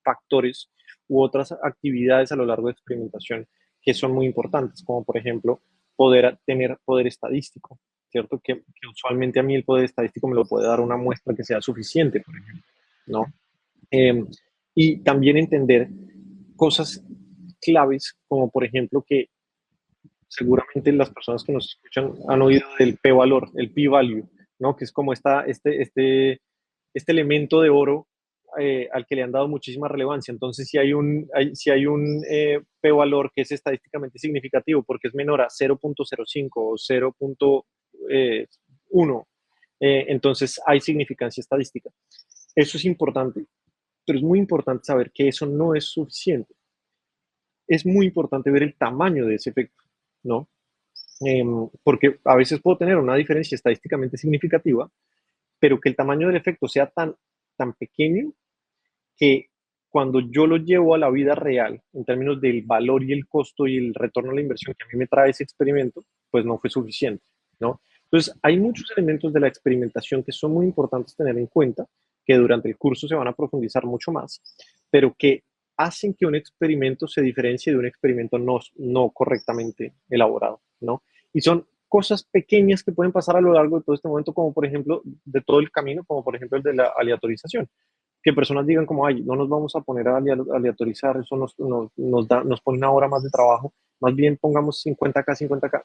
Speaker 2: factores u otras actividades a lo largo de experimentación que son muy importantes, como por ejemplo poder tener poder estadístico, ¿cierto? Que usualmente a mí el poder estadístico me lo puede dar una muestra que sea suficiente, por ejemplo, ¿no? Y también entender cosas claves, como por ejemplo que seguramente las personas que nos escuchan han oído del p-valor, el p-value, ¿no? Que es como este elemento de oro al que le han dado muchísima relevancia. Entonces, si hay un p-valor que es estadísticamente significativo porque es menor a 0.05 o 0.1, entonces hay significancia estadística. Eso es importante, pero es muy importante saber que eso no es suficiente. Es muy importante ver el tamaño de ese efecto, ¿no? Porque a veces puedo tener una diferencia estadísticamente significativa, pero que el tamaño del efecto sea tan pequeño que cuando yo lo llevo a la vida real, en términos del valor y el costo y el retorno a la inversión que a mí me trae ese experimento, pues no fue suficiente, ¿no? Entonces, hay muchos elementos de la experimentación que son muy importantes tener en cuenta, que durante el curso se van a profundizar mucho más, pero que hacen que un experimento se diferencie de un experimento no correctamente elaborado, ¿no? Y son cosas pequeñas que pueden pasar a lo largo de todo este momento, como por ejemplo, de todo el camino, como por ejemplo el de la aleatorización. Que personas digan como, ay, no nos vamos a poner a aleatorizar, eso nos pone una hora más de trabajo, más bien pongamos 50K, 50K.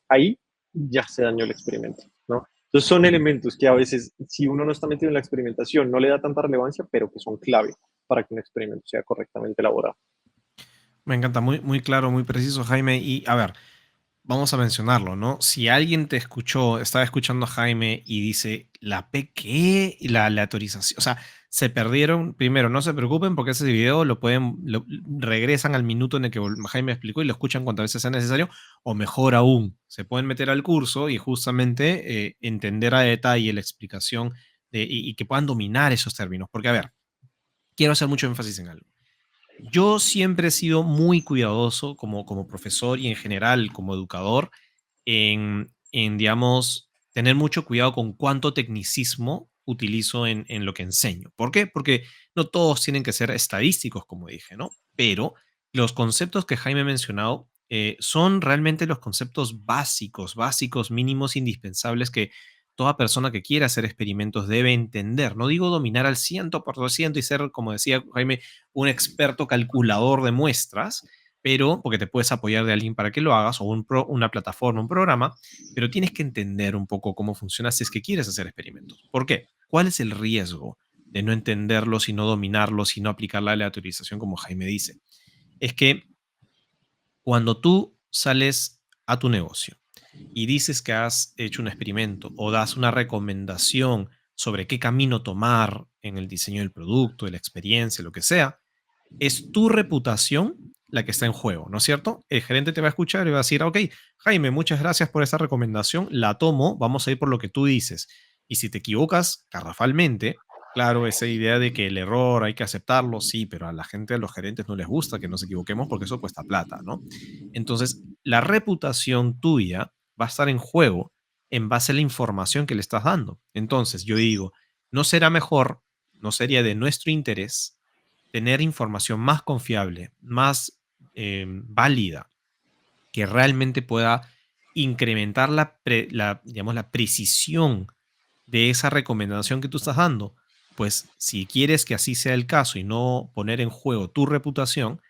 Speaker 2: Ahí ya se dañó el experimento, ¿no? Entonces son elementos que a veces, si uno no está metido en la experimentación, no le da tanta relevancia, pero que son clave para que un experimento sea correctamente elaborado.
Speaker 1: Me encanta, muy, muy claro, muy preciso, Jaime. Y a ver, vamos a mencionarlo, ¿no? Si alguien te escuchó, estaba escuchando a Jaime y dice, ¿la P qué? Y la aleatorización, o sea, se perdieron. Primero, no se preocupen porque ese video regresan al minuto en el que Jaime explicó y lo escuchan cuantas veces sea necesario, o mejor aún, se pueden meter al curso y justamente entender a detalle la explicación y que puedan dominar esos términos. Porque, a ver, quiero hacer mucho énfasis en algo. Yo siempre he sido muy cuidadoso como profesor y en general como educador digamos, tener mucho cuidado con cuánto tecnicismo utilizo en lo que enseño. ¿Por qué? Porque no todos tienen que ser estadísticos, como dije, ¿no? Pero los conceptos que Jaime ha mencionado son realmente los conceptos básicos, básicos, mínimos, indispensables que toda persona que quiera hacer experimentos debe entender. No digo dominar al 100% y ser, como decía Jaime, un experto calculador de muestras, pero porque te puedes apoyar de alguien para que lo hagas o una plataforma, un programa, pero tienes que entender un poco cómo funciona si es que quieres hacer experimentos. ¿Por qué? ¿Cuál es el riesgo de no entenderlos y no dominarlos y no aplicar la aleatorización como Jaime dice? Es que cuando tú sales a tu negocio y dices que has hecho un experimento o das una recomendación sobre qué camino tomar en el diseño del producto, de la experiencia, lo que sea, es tu reputación la que está en juego, ¿no es cierto? El gerente te va a escuchar y va a decir, ok, Jaime, muchas gracias por esa recomendación, la tomo, vamos a ir por lo que tú dices. Y si te equivocas garrafalmente, claro, esa idea de que el error hay que aceptarlo, sí, pero a la gente, a los gerentes no les gusta que nos equivoquemos porque eso cuesta plata, ¿no? Entonces, la reputación tuya va a estar en juego en base a la información que le estás dando. Entonces, yo digo, ¿no será mejor, no sería de nuestro interés tener información más confiable, más válida, que realmente pueda incrementar digamos, la precisión de esa recomendación que tú estás dando? Pues si quieres que así sea el caso y no poner en juego tu reputación,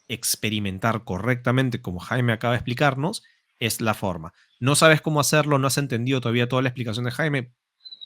Speaker 1: experimentar correctamente, como Jaime acaba de explicarnos, es la forma. No sabes cómo hacerlo, no has entendido todavía toda la explicación de Jaime,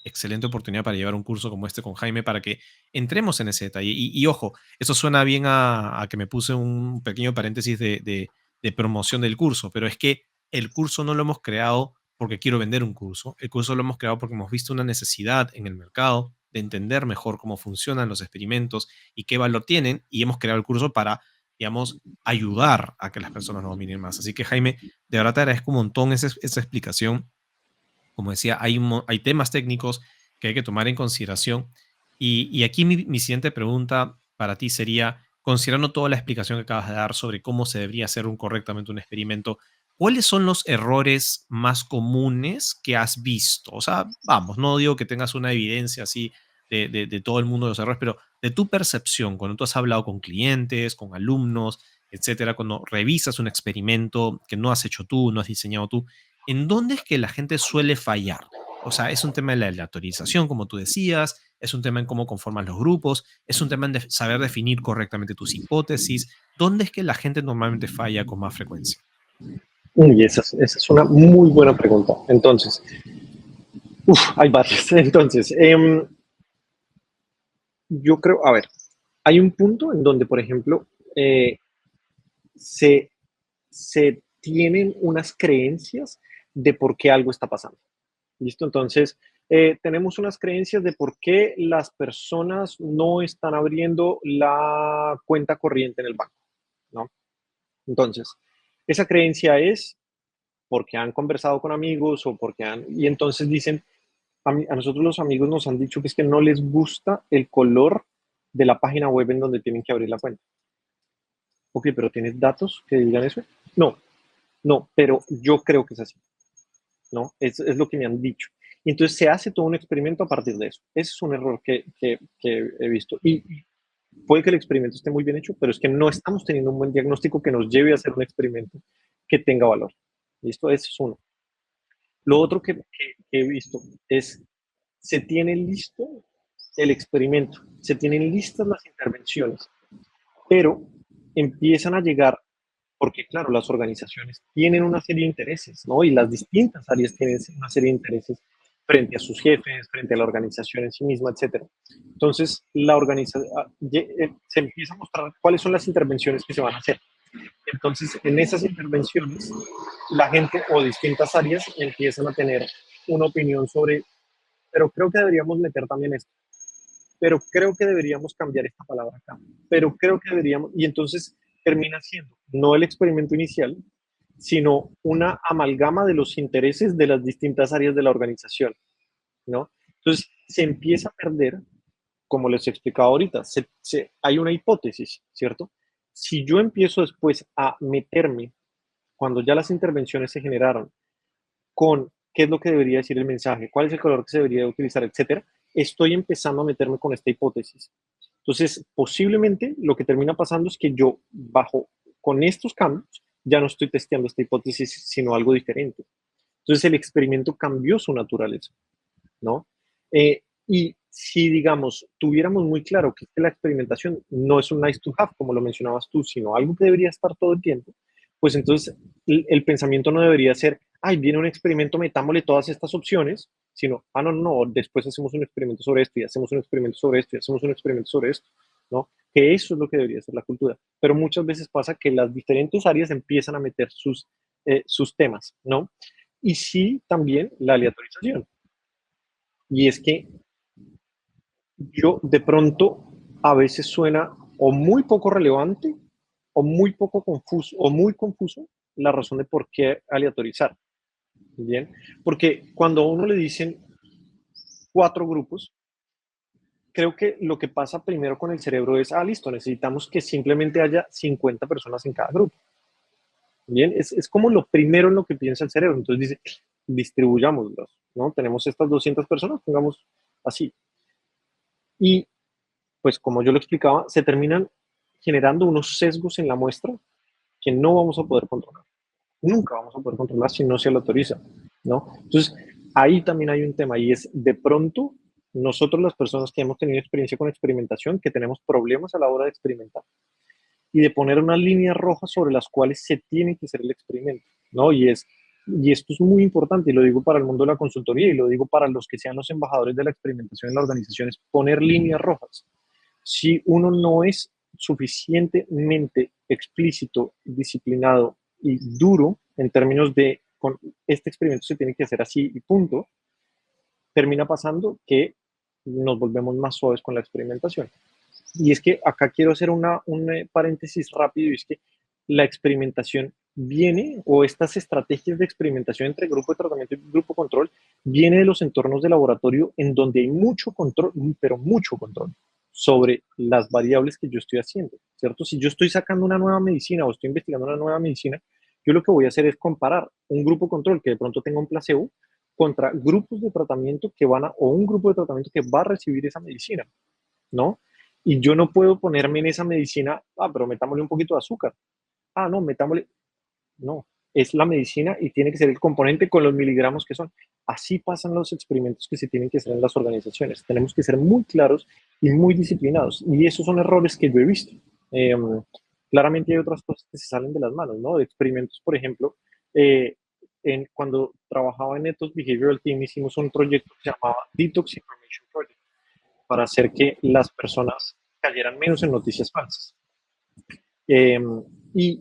Speaker 1: excelente oportunidad para llevar un curso como este con Jaime para que entremos en ese detalle. Ojo, eso suena bien a que me puse un pequeño paréntesis de promoción del curso, pero es que el curso no lo hemos creado porque quiero vender un curso, el curso lo hemos creado porque hemos visto una necesidad en el mercado de entender mejor cómo funcionan los experimentos y qué valor tienen, y hemos creado el curso para, digamos, ayudar a que las personas no dominen más. Así que Jaime, de verdad te agradezco un montón esa explicación. Como decía, hay temas técnicos que hay que tomar en consideración. Y aquí mi siguiente pregunta para ti sería, considerando toda la explicación que acabas de dar sobre cómo se debería hacer correctamente un experimento, ¿cuáles son los errores más comunes que has visto? O sea, vamos, no digo que tengas una evidencia así de todo el mundo de los errores, pero de tu percepción, cuando tú has hablado con clientes, con alumnos, etcétera, cuando revisas un experimento que no has hecho tú, no has diseñado tú, ¿en dónde es que la gente suele fallar? O sea, es un tema de la aleatorización, como tú decías, es un tema en cómo conforman los grupos, es un tema en saber definir correctamente tus hipótesis. ¿Dónde es que la gente normalmente falla con más frecuencia?
Speaker 2: Y esa es una muy buena pregunta. Entonces, hay varias. Entonces, yo creo, a ver, hay un punto en donde, por ejemplo, se, se tienen unas creencias de por qué algo está pasando. ¿Listo? Entonces, tenemos unas creencias de por qué las personas no están abriendo la cuenta corriente en el banco, ¿no? Entonces, esa creencia es porque han conversado con amigos o porque han... Y entonces dicen, a nosotros los amigos nos han dicho que es que no les gusta el color de la página web en donde tienen que abrir la cuenta. Ok, pero ¿tienes datos que digan eso? No, no, pero yo creo que es así, ¿no? Es lo que me han dicho. Y entonces se hace todo un experimento a partir de eso. Ese es un error que he visto. Y puede que el experimento esté muy bien hecho, pero es que no estamos teniendo un buen diagnóstico que nos lleve a hacer un experimento que tenga valor. ¿Listo? Ese es uno. Lo otro que he visto es, se tiene listo el experimento, se tienen listas las intervenciones, pero empiezan a llegar, porque claro, las organizaciones tienen una serie de intereses, ¿no? Y las distintas áreas tienen una serie de intereses. frente a sus jefes, frente a la organización en sí misma, etcétera. Entonces, la organización se empieza a mostrar cuáles son las intervenciones que se van a hacer. Entonces, en esas intervenciones, la gente o distintas áreas empiezan a tener una opinión sobre, pero creo que deberíamos meter también esto, pero creo que deberíamos cambiar esta palabra acá, pero creo que deberíamos, y entonces termina siendo no el experimento inicial, sino una amalgama de los intereses de las distintas áreas de la organización, ¿no? Entonces, se empieza a perder, como les explicaba ahorita, hay una hipótesis, ¿cierto? Si yo empiezo después a meterme, cuando ya las intervenciones se generaron, con qué es lo que debería decir el mensaje, cuál es el color que se debería utilizar, etcétera, estoy empezando a meterme con esta hipótesis. Entonces, posiblemente lo que termina pasando es que yo, con estos cambios, ya no estoy testeando esta hipótesis, sino algo diferente. Entonces, el experimento cambió su naturaleza, ¿no? Y si, digamos, tuviéramos muy claro que la experimentación no es un nice to have, como lo mencionabas tú, sino algo que debería estar todo el tiempo, pues entonces el pensamiento no debería ser, ay, viene un experimento, metámosle todas estas opciones, sino, no, no, después hacemos un experimento sobre esto y hacemos un experimento sobre esto y hacemos un experimento sobre esto, ¿no? Que eso es lo que debería ser la cultura. Pero muchas veces pasa que las diferentes áreas empiezan a meter sus temas, ¿no? Y sí, también la aleatorización. Y es que yo de pronto a veces suena o muy poco relevante o muy poco confuso o muy confuso la razón de por qué aleatorizar. Bien, porque cuando a uno le dicen 4 grupos, creo que lo que pasa primero con el cerebro es, listo, necesitamos que simplemente haya 50 personas en cada grupo. Bien, es como lo primero en lo que piensa el cerebro. Entonces dice, distribuyámoslos, ¿no? Tenemos estas 200 personas, pongamos así. Y pues como yo lo explicaba, se terminan generando unos sesgos en la muestra que no vamos a poder controlar. Nunca vamos a poder controlar si no se lo autoriza, ¿no? Entonces, ahí también hay un tema y es de pronto nosotros las personas que hemos tenido experiencia con experimentación, que tenemos problemas a la hora de experimentar y de poner unas líneas rojas sobre las cuales se tiene que hacer el experimento, ¿no? Y esto es muy importante, y lo digo para el mundo de la consultoría y lo digo para los que sean los embajadores de la experimentación en la organización, es poner líneas rojas. Si uno no es suficientemente explícito, disciplinado y duro en términos de con este experimento se tiene que hacer así y punto, termina pasando que nos volvemos más suaves con la experimentación. Y es que acá quiero hacer un paréntesis rápido, y es que la experimentación viene, o estas estrategias de experimentación entre grupo de tratamiento y grupo control, viene de los entornos de laboratorio en donde hay mucho control, pero mucho control sobre las variables que yo estoy haciendo, ¿cierto? Si yo estoy sacando una nueva medicina o estoy investigando una nueva medicina, yo lo que voy a hacer es comparar un grupo control que de pronto tenga un placebo contra grupos de tratamiento o un grupo de tratamiento que va a recibir esa medicina, ¿no? Y yo no puedo ponerme en esa medicina, pero metámosle un poquito de azúcar. No, metámosle, no, es la medicina y tiene que ser el componente con los miligramos que son. Así pasan los experimentos que se tienen que hacer en las organizaciones. Tenemos que ser muy claros y muy disciplinados. Y esos son errores que yo he visto. Eh, Claramente hay otras cosas que se salen de las manos, ¿no? De experimentos, por ejemplo, cuando trabajaba en Ethos Behavioral Team hicimos un proyecto que se llamaba Detox Information Project para hacer que las personas cayeran menos en noticias falsas. Eh, y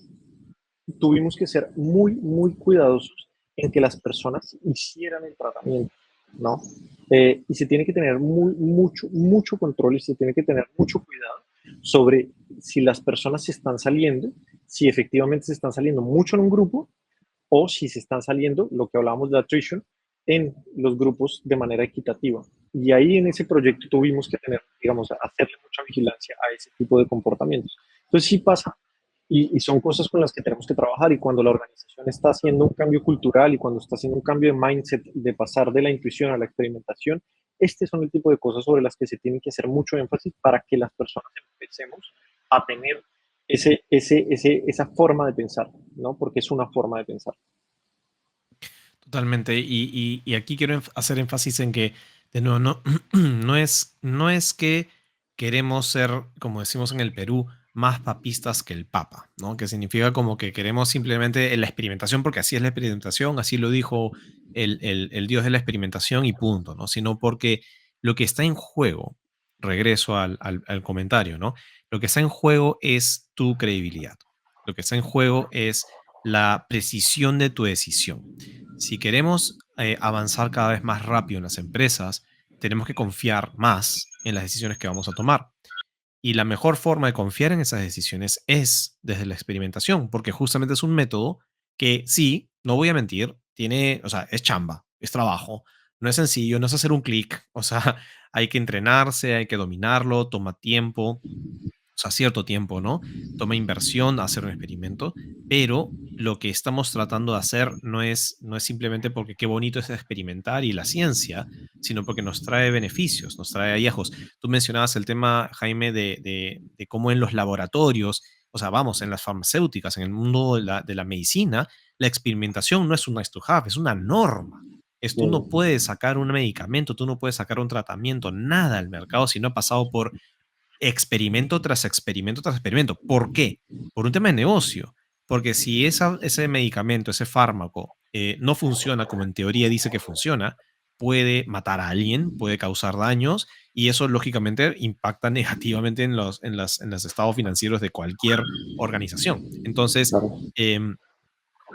Speaker 2: tuvimos que ser muy, muy cuidadosos en que las personas hicieran el tratamiento, ¿no? Y se tiene que tener mucho control y se tiene que tener mucho cuidado sobre si las personas se están saliendo, si efectivamente se están saliendo mucho en un grupo o si se están saliendo, lo que hablábamos de attrition, en los grupos de manera equitativa. Y ahí en ese proyecto tuvimos que tener, digamos, hacerle mucha vigilancia a ese tipo de comportamientos. Entonces sí pasa y son cosas con las que tenemos que trabajar y cuando la organización está haciendo un cambio cultural y cuando está haciendo un cambio de mindset de pasar de la intuición a la experimentación, este son el tipo de cosas sobre las que se tiene que hacer mucho énfasis para que las personas empecemos a tener esa forma de pensar, ¿no? Porque es una forma de pensar.
Speaker 1: Totalmente. Y aquí quiero hacer énfasis en que, de nuevo, no, no es que queremos ser, como decimos en el Perú, más papistas que el Papa, ¿no? Que significa como que queremos simplemente la experimentación, porque así es la experimentación, así lo dijo el Dios de la experimentación y punto, ¿no? Sino porque lo que está en juego, regreso al comentario, ¿no? Lo que está en juego es tu credibilidad. Lo que está en juego es la precisión de tu decisión. Si queremos avanzar cada vez más rápido en las empresas, tenemos que confiar más en las decisiones que vamos a tomar. Y la mejor forma de confiar en esas decisiones es desde la experimentación, porque justamente es un método que sí, no voy a mentir, tiene, o sea, es chamba, es trabajo, no es sencillo, no es hacer un clic, o sea, hay que entrenarse, hay que dominarlo, toma tiempo, o sea, cierto tiempo, ¿no? Toma inversión hacer un experimento, pero lo que estamos tratando de hacer no es simplemente porque qué bonito es experimentar y la ciencia, sino porque nos trae beneficios, nos trae hallazgos. Tú mencionabas el tema, Jaime, de cómo en los laboratorios, o sea, vamos, en las farmacéuticas, en el mundo de la medicina, la experimentación no es un nice to have, es una norma. Tú no
Speaker 2: Mm,
Speaker 1: puedes sacar un medicamento, tú no puedes sacar un tratamiento, nada al mercado si no ha pasado por experimento tras experimento tras experimento. ¿Por qué? Por un tema de negocio. Porque si ese medicamento, ese fármaco, no funciona como en teoría dice que funciona, puede matar a alguien, puede causar daños y eso lógicamente impacta negativamente en los estados financieros de cualquier organización. Entonces,
Speaker 2: claro,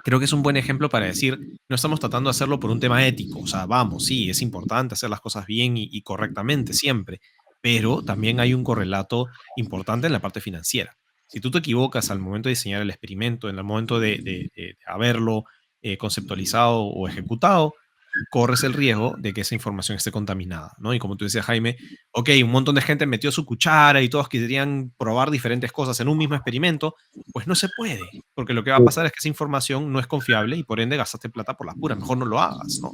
Speaker 1: creo que es un buen ejemplo para decir, no estamos tratando de hacerlo por un tema ético, o sea, vamos, sí, es importante hacer las cosas bien y correctamente siempre, pero también hay un correlato importante en la parte financiera. Si tú te equivocas al momento de diseñar el experimento, en el momento de haberlo conceptualizado o ejecutado, corres el riesgo de que esa información esté contaminada, ¿no? Y como tú decías, Jaime, ok, un montón de gente metió su cuchara y todos querían probar diferentes cosas en un mismo experimento, pues no se puede, porque lo que va a pasar es que esa información no es confiable y por ende gastaste plata por las puras, mejor no lo hagas, ¿no?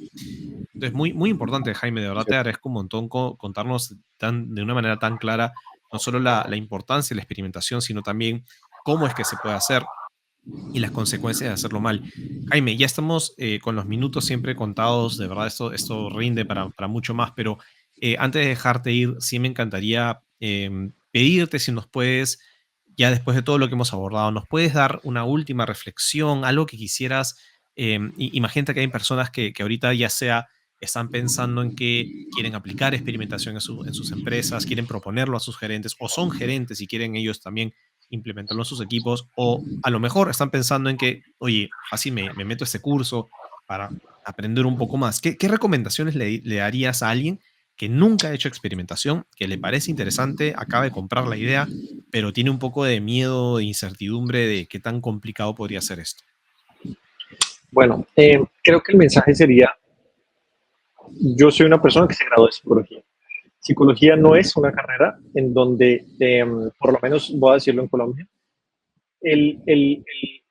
Speaker 1: Entonces, muy, muy importante, Jaime, de verdad te
Speaker 2: cierto.
Speaker 1: agradezco un montón contarnos de una manera tan clara no solo la importancia de la experimentación, sino también cómo es que se puede hacer y las consecuencias de hacerlo mal. Jaime, ya estamos con los minutos siempre contados, de verdad esto rinde para mucho más, pero antes de dejarte ir, sí me encantaría pedirte si nos puedes, ya después de todo lo que hemos abordado, nos puedes dar una última reflexión, algo que quisieras, imagínate que hay personas que ahorita ya sea están pensando en que quieren aplicar experimentación en sus empresas, quieren proponerlo a sus gerentes o son gerentes y quieren ellos también implementarlo en sus equipos, o a lo mejor están pensando en que, oye, fácil me meto a este curso para aprender un poco más. ¿Qué recomendaciones le darías a alguien que nunca ha hecho experimentación, que le parece interesante, acaba de comprar la idea, pero tiene un poco de miedo, de incertidumbre de qué tan complicado podría ser esto?
Speaker 2: Bueno, creo que el mensaje sería, yo soy una persona que se graduó de psicología. Psicología no es una carrera en donde, por lo menos voy a decirlo en Colombia, el, el, el,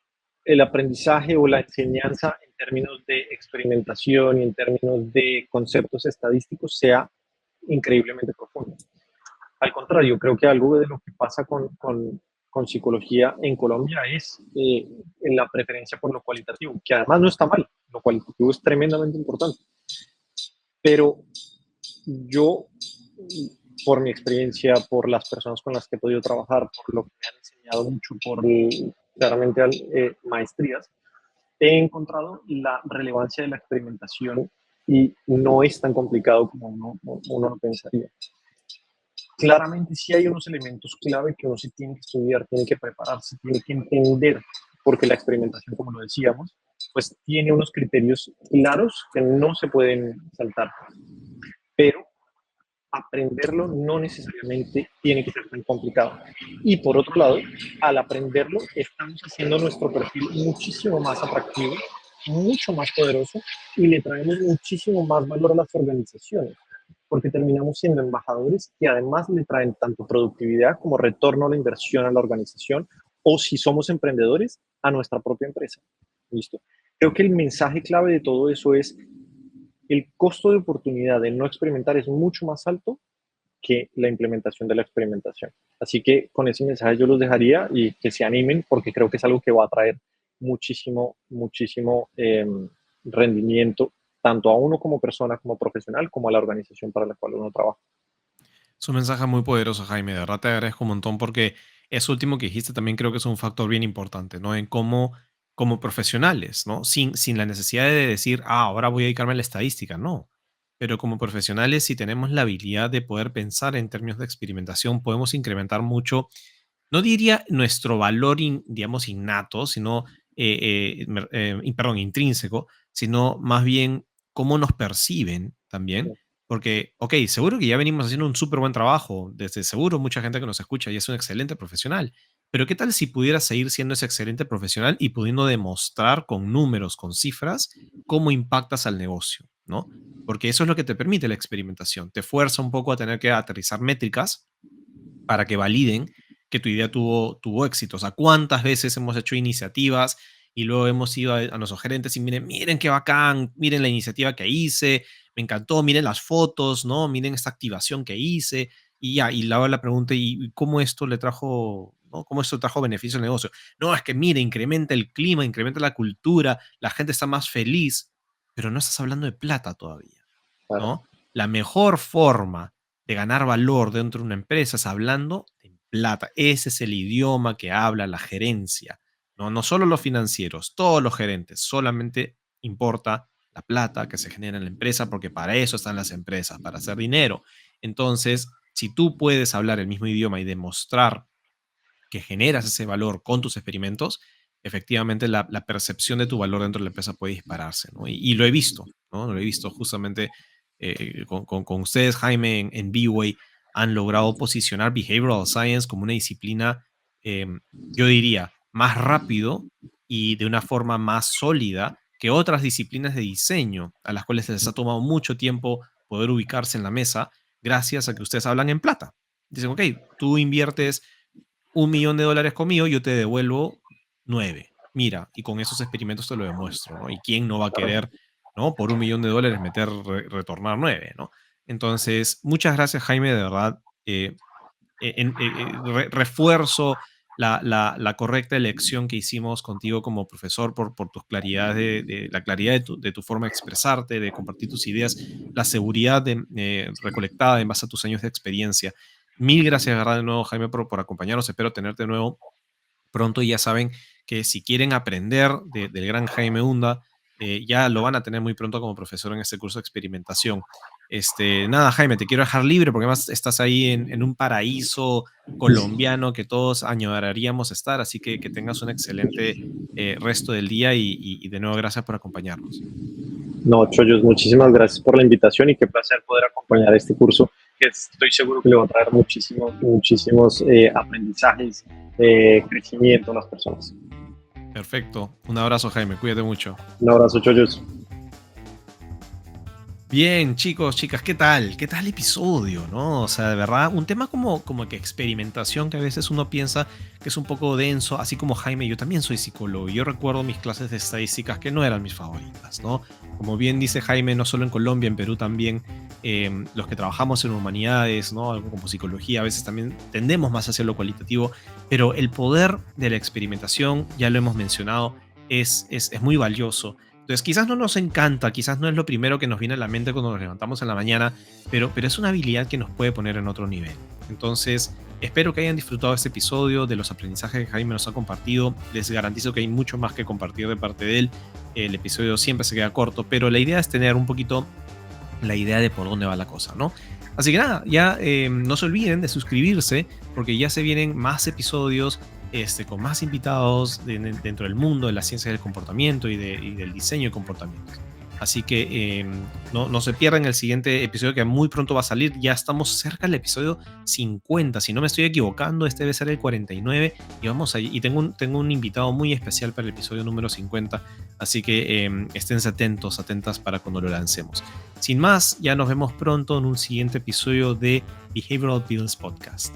Speaker 2: el aprendizaje o la enseñanza en términos de experimentación y en términos de conceptos estadísticos sea increíblemente profundo. Al contrario, creo que algo de lo que pasa con psicología en Colombia es en la preferencia por lo cualitativo, que además no está mal, lo cualitativo es tremendamente importante, pero yo, por mi experiencia, por las personas con las que he podido trabajar, por lo que me han enseñado mucho, por claramente maestrías, he encontrado la relevancia de la experimentación y no es tan complicado como uno lo pensaría. Claramente sí hay unos elementos clave que uno sí tiene que estudiar, tiene que prepararse, tiene que entender, porque la experimentación, como lo decíamos, pues tiene unos criterios claros que no se pueden saltar. Pero aprenderlo no necesariamente tiene que ser tan complicado. Y por otro lado, al aprenderlo, estamos haciendo nuestro perfil muchísimo más atractivo, mucho más poderoso y le traemos muchísimo más valor a las organizaciones, porque terminamos siendo embajadores que además le traen tanto productividad como retorno a la inversión a la organización o si somos emprendedores, a nuestra propia empresa. ¿Listo? Creo que el mensaje clave de todo eso es el costo de oportunidad de no experimentar es mucho más alto que la implementación de la experimentación. Así que con ese mensaje yo los dejaría y que se animen porque creo que es algo que va a traer muchísimo, muchísimo rendimiento tanto a uno como persona, como profesional, como a la organización para la cual uno trabaja.
Speaker 1: Es un mensaje muy poderoso, Jaime. De verdad te agradezco un montón porque eso último que dijiste también creo que es un factor bien importante, ¿no? En cómo, como profesionales, ¿no? Sin la necesidad de decir, ahora voy a dedicarme a la estadística, no. Pero como profesionales, si tenemos la habilidad de poder pensar en términos de experimentación, podemos incrementar mucho, no diría nuestro valor, digamos, innato, sino, perdón, intrínseco, sino más bien cómo nos perciben también. Porque, ok, seguro que ya venimos haciendo un súper buen trabajo, desde seguro mucha gente que nos escucha y es un excelente profesional, pero ¿qué tal si pudieras seguir siendo ese excelente profesional y pudiendo demostrar con números, con cifras, cómo impactas al negocio, ¿no? Porque eso es lo que te permite la experimentación, te fuerza un poco a tener que aterrizar métricas para que validen que tu idea tuvo éxito. O sea, ¿cuántas veces hemos hecho iniciativas y luego hemos ido a nuestros gerentes y miren qué bacán, miren la iniciativa que hice, me encantó, miren las fotos, ¿no? Miren esta activación que hice y ya, y luego la pregunta, ¿y cómo esto le trajo, ¿no? ¿Cómo esto trajo beneficio al negocio? No, es que mire, incrementa el clima, incrementa la cultura, la gente está más feliz, pero no estás hablando de plata todavía,
Speaker 2: Claro,
Speaker 1: ¿no? La mejor forma de ganar valor dentro de una empresa es hablando en plata. Ese es el idioma que habla la gerencia, ¿no? No solo los financieros, todos los gerentes. Solamente importa la plata que se genera en la empresa porque para eso están las empresas, para hacer dinero. Entonces, si tú puedes hablar el mismo idioma y demostrar que generas ese valor con tus experimentos, efectivamente la percepción de tu valor dentro de la empresa puede dispararse, ¿no? Y lo he visto, ¿no? Lo he visto justamente con ustedes, Jaime, en B-Way, han logrado posicionar Behavioral Science como una disciplina, yo diría, más rápido y de una forma más sólida que otras disciplinas de diseño, a las cuales les ha tomado mucho tiempo poder ubicarse en la mesa, gracias a que ustedes hablan en plata. Dicen, ok, tú inviertes $1 millón conmigo, yo te devuelvo 9. Mira, y con esos experimentos te lo demuestro, ¿no? ¿Y quién no va a
Speaker 2: claro.
Speaker 1: querer, ¿no? Por $1 millón meter, retornar 9, ¿no? Entonces, muchas gracias, Jaime, de verdad. Refuerzo la correcta elección que hicimos contigo como profesor por tus claridades, la claridad de tu forma de expresarte, de compartir tus ideas, la seguridad recolectada en base a tus años de experiencia. Mil gracias, de verdad, de nuevo, Jaime, por acompañarnos. Espero tenerte de nuevo pronto. Y ya saben que si quieren aprender del gran Jaime Hunda, ya lo van a tener muy pronto como profesor en este curso de experimentación. Nada, Jaime, te quiero dejar libre porque además estás ahí en un paraíso colombiano que todos añoraríamos estar, así que tengas un excelente resto del día y de nuevo gracias por acompañarnos.
Speaker 2: No, Chollos, muchísimas gracias por la invitación y qué placer poder acompañar este curso que estoy seguro que le va a traer muchísimos aprendizajes, crecimiento a las personas.
Speaker 1: Perfecto. Un abrazo, Jaime. Cuídate mucho.
Speaker 2: Un abrazo, Chollos.
Speaker 1: Bien, chicos, chicas, ¿qué tal? ¿Qué tal el episodio, no? O sea, de verdad, un tema como que experimentación que a veces uno piensa que es un poco denso, así como Jaime, yo también soy psicólogo y yo recuerdo mis clases de estadísticas que no eran mis favoritas, ¿no? Como bien dice Jaime, no solo en Colombia, en Perú también, los que trabajamos en humanidades, ¿no? Algo como psicología, a veces también tendemos más hacia lo cualitativo, pero el poder de la experimentación, ya lo hemos mencionado, es muy valioso. Entonces, quizás no nos encanta, quizás no es lo primero que nos viene a la mente cuando nos levantamos en la mañana, pero es una habilidad que nos puede poner en otro nivel. Entonces, espero que hayan disfrutado este episodio, de los aprendizajes que Jaime nos ha compartido. Les garantizo que hay mucho más que compartir de parte de él. El episodio siempre se queda corto, pero la idea es tener un poquito la idea de por dónde va la cosa, ¿no? Así que nada, ya no se olviden de suscribirse porque ya se vienen más episodios con más invitados dentro del mundo de las ciencias del comportamiento y del diseño de comportamientos. Así que no se pierdan el siguiente episodio que muy pronto va a salir. Ya estamos cerca del episodio 50. Si no me estoy equivocando, este debe ser el 49. Y vamos ahí. Y tengo un invitado muy especial para el episodio número 50. Así que esténse atentos, atentas para cuando lo lancemos. Sin más, ya nos vemos pronto en un siguiente episodio de Behavioral Builds Podcast.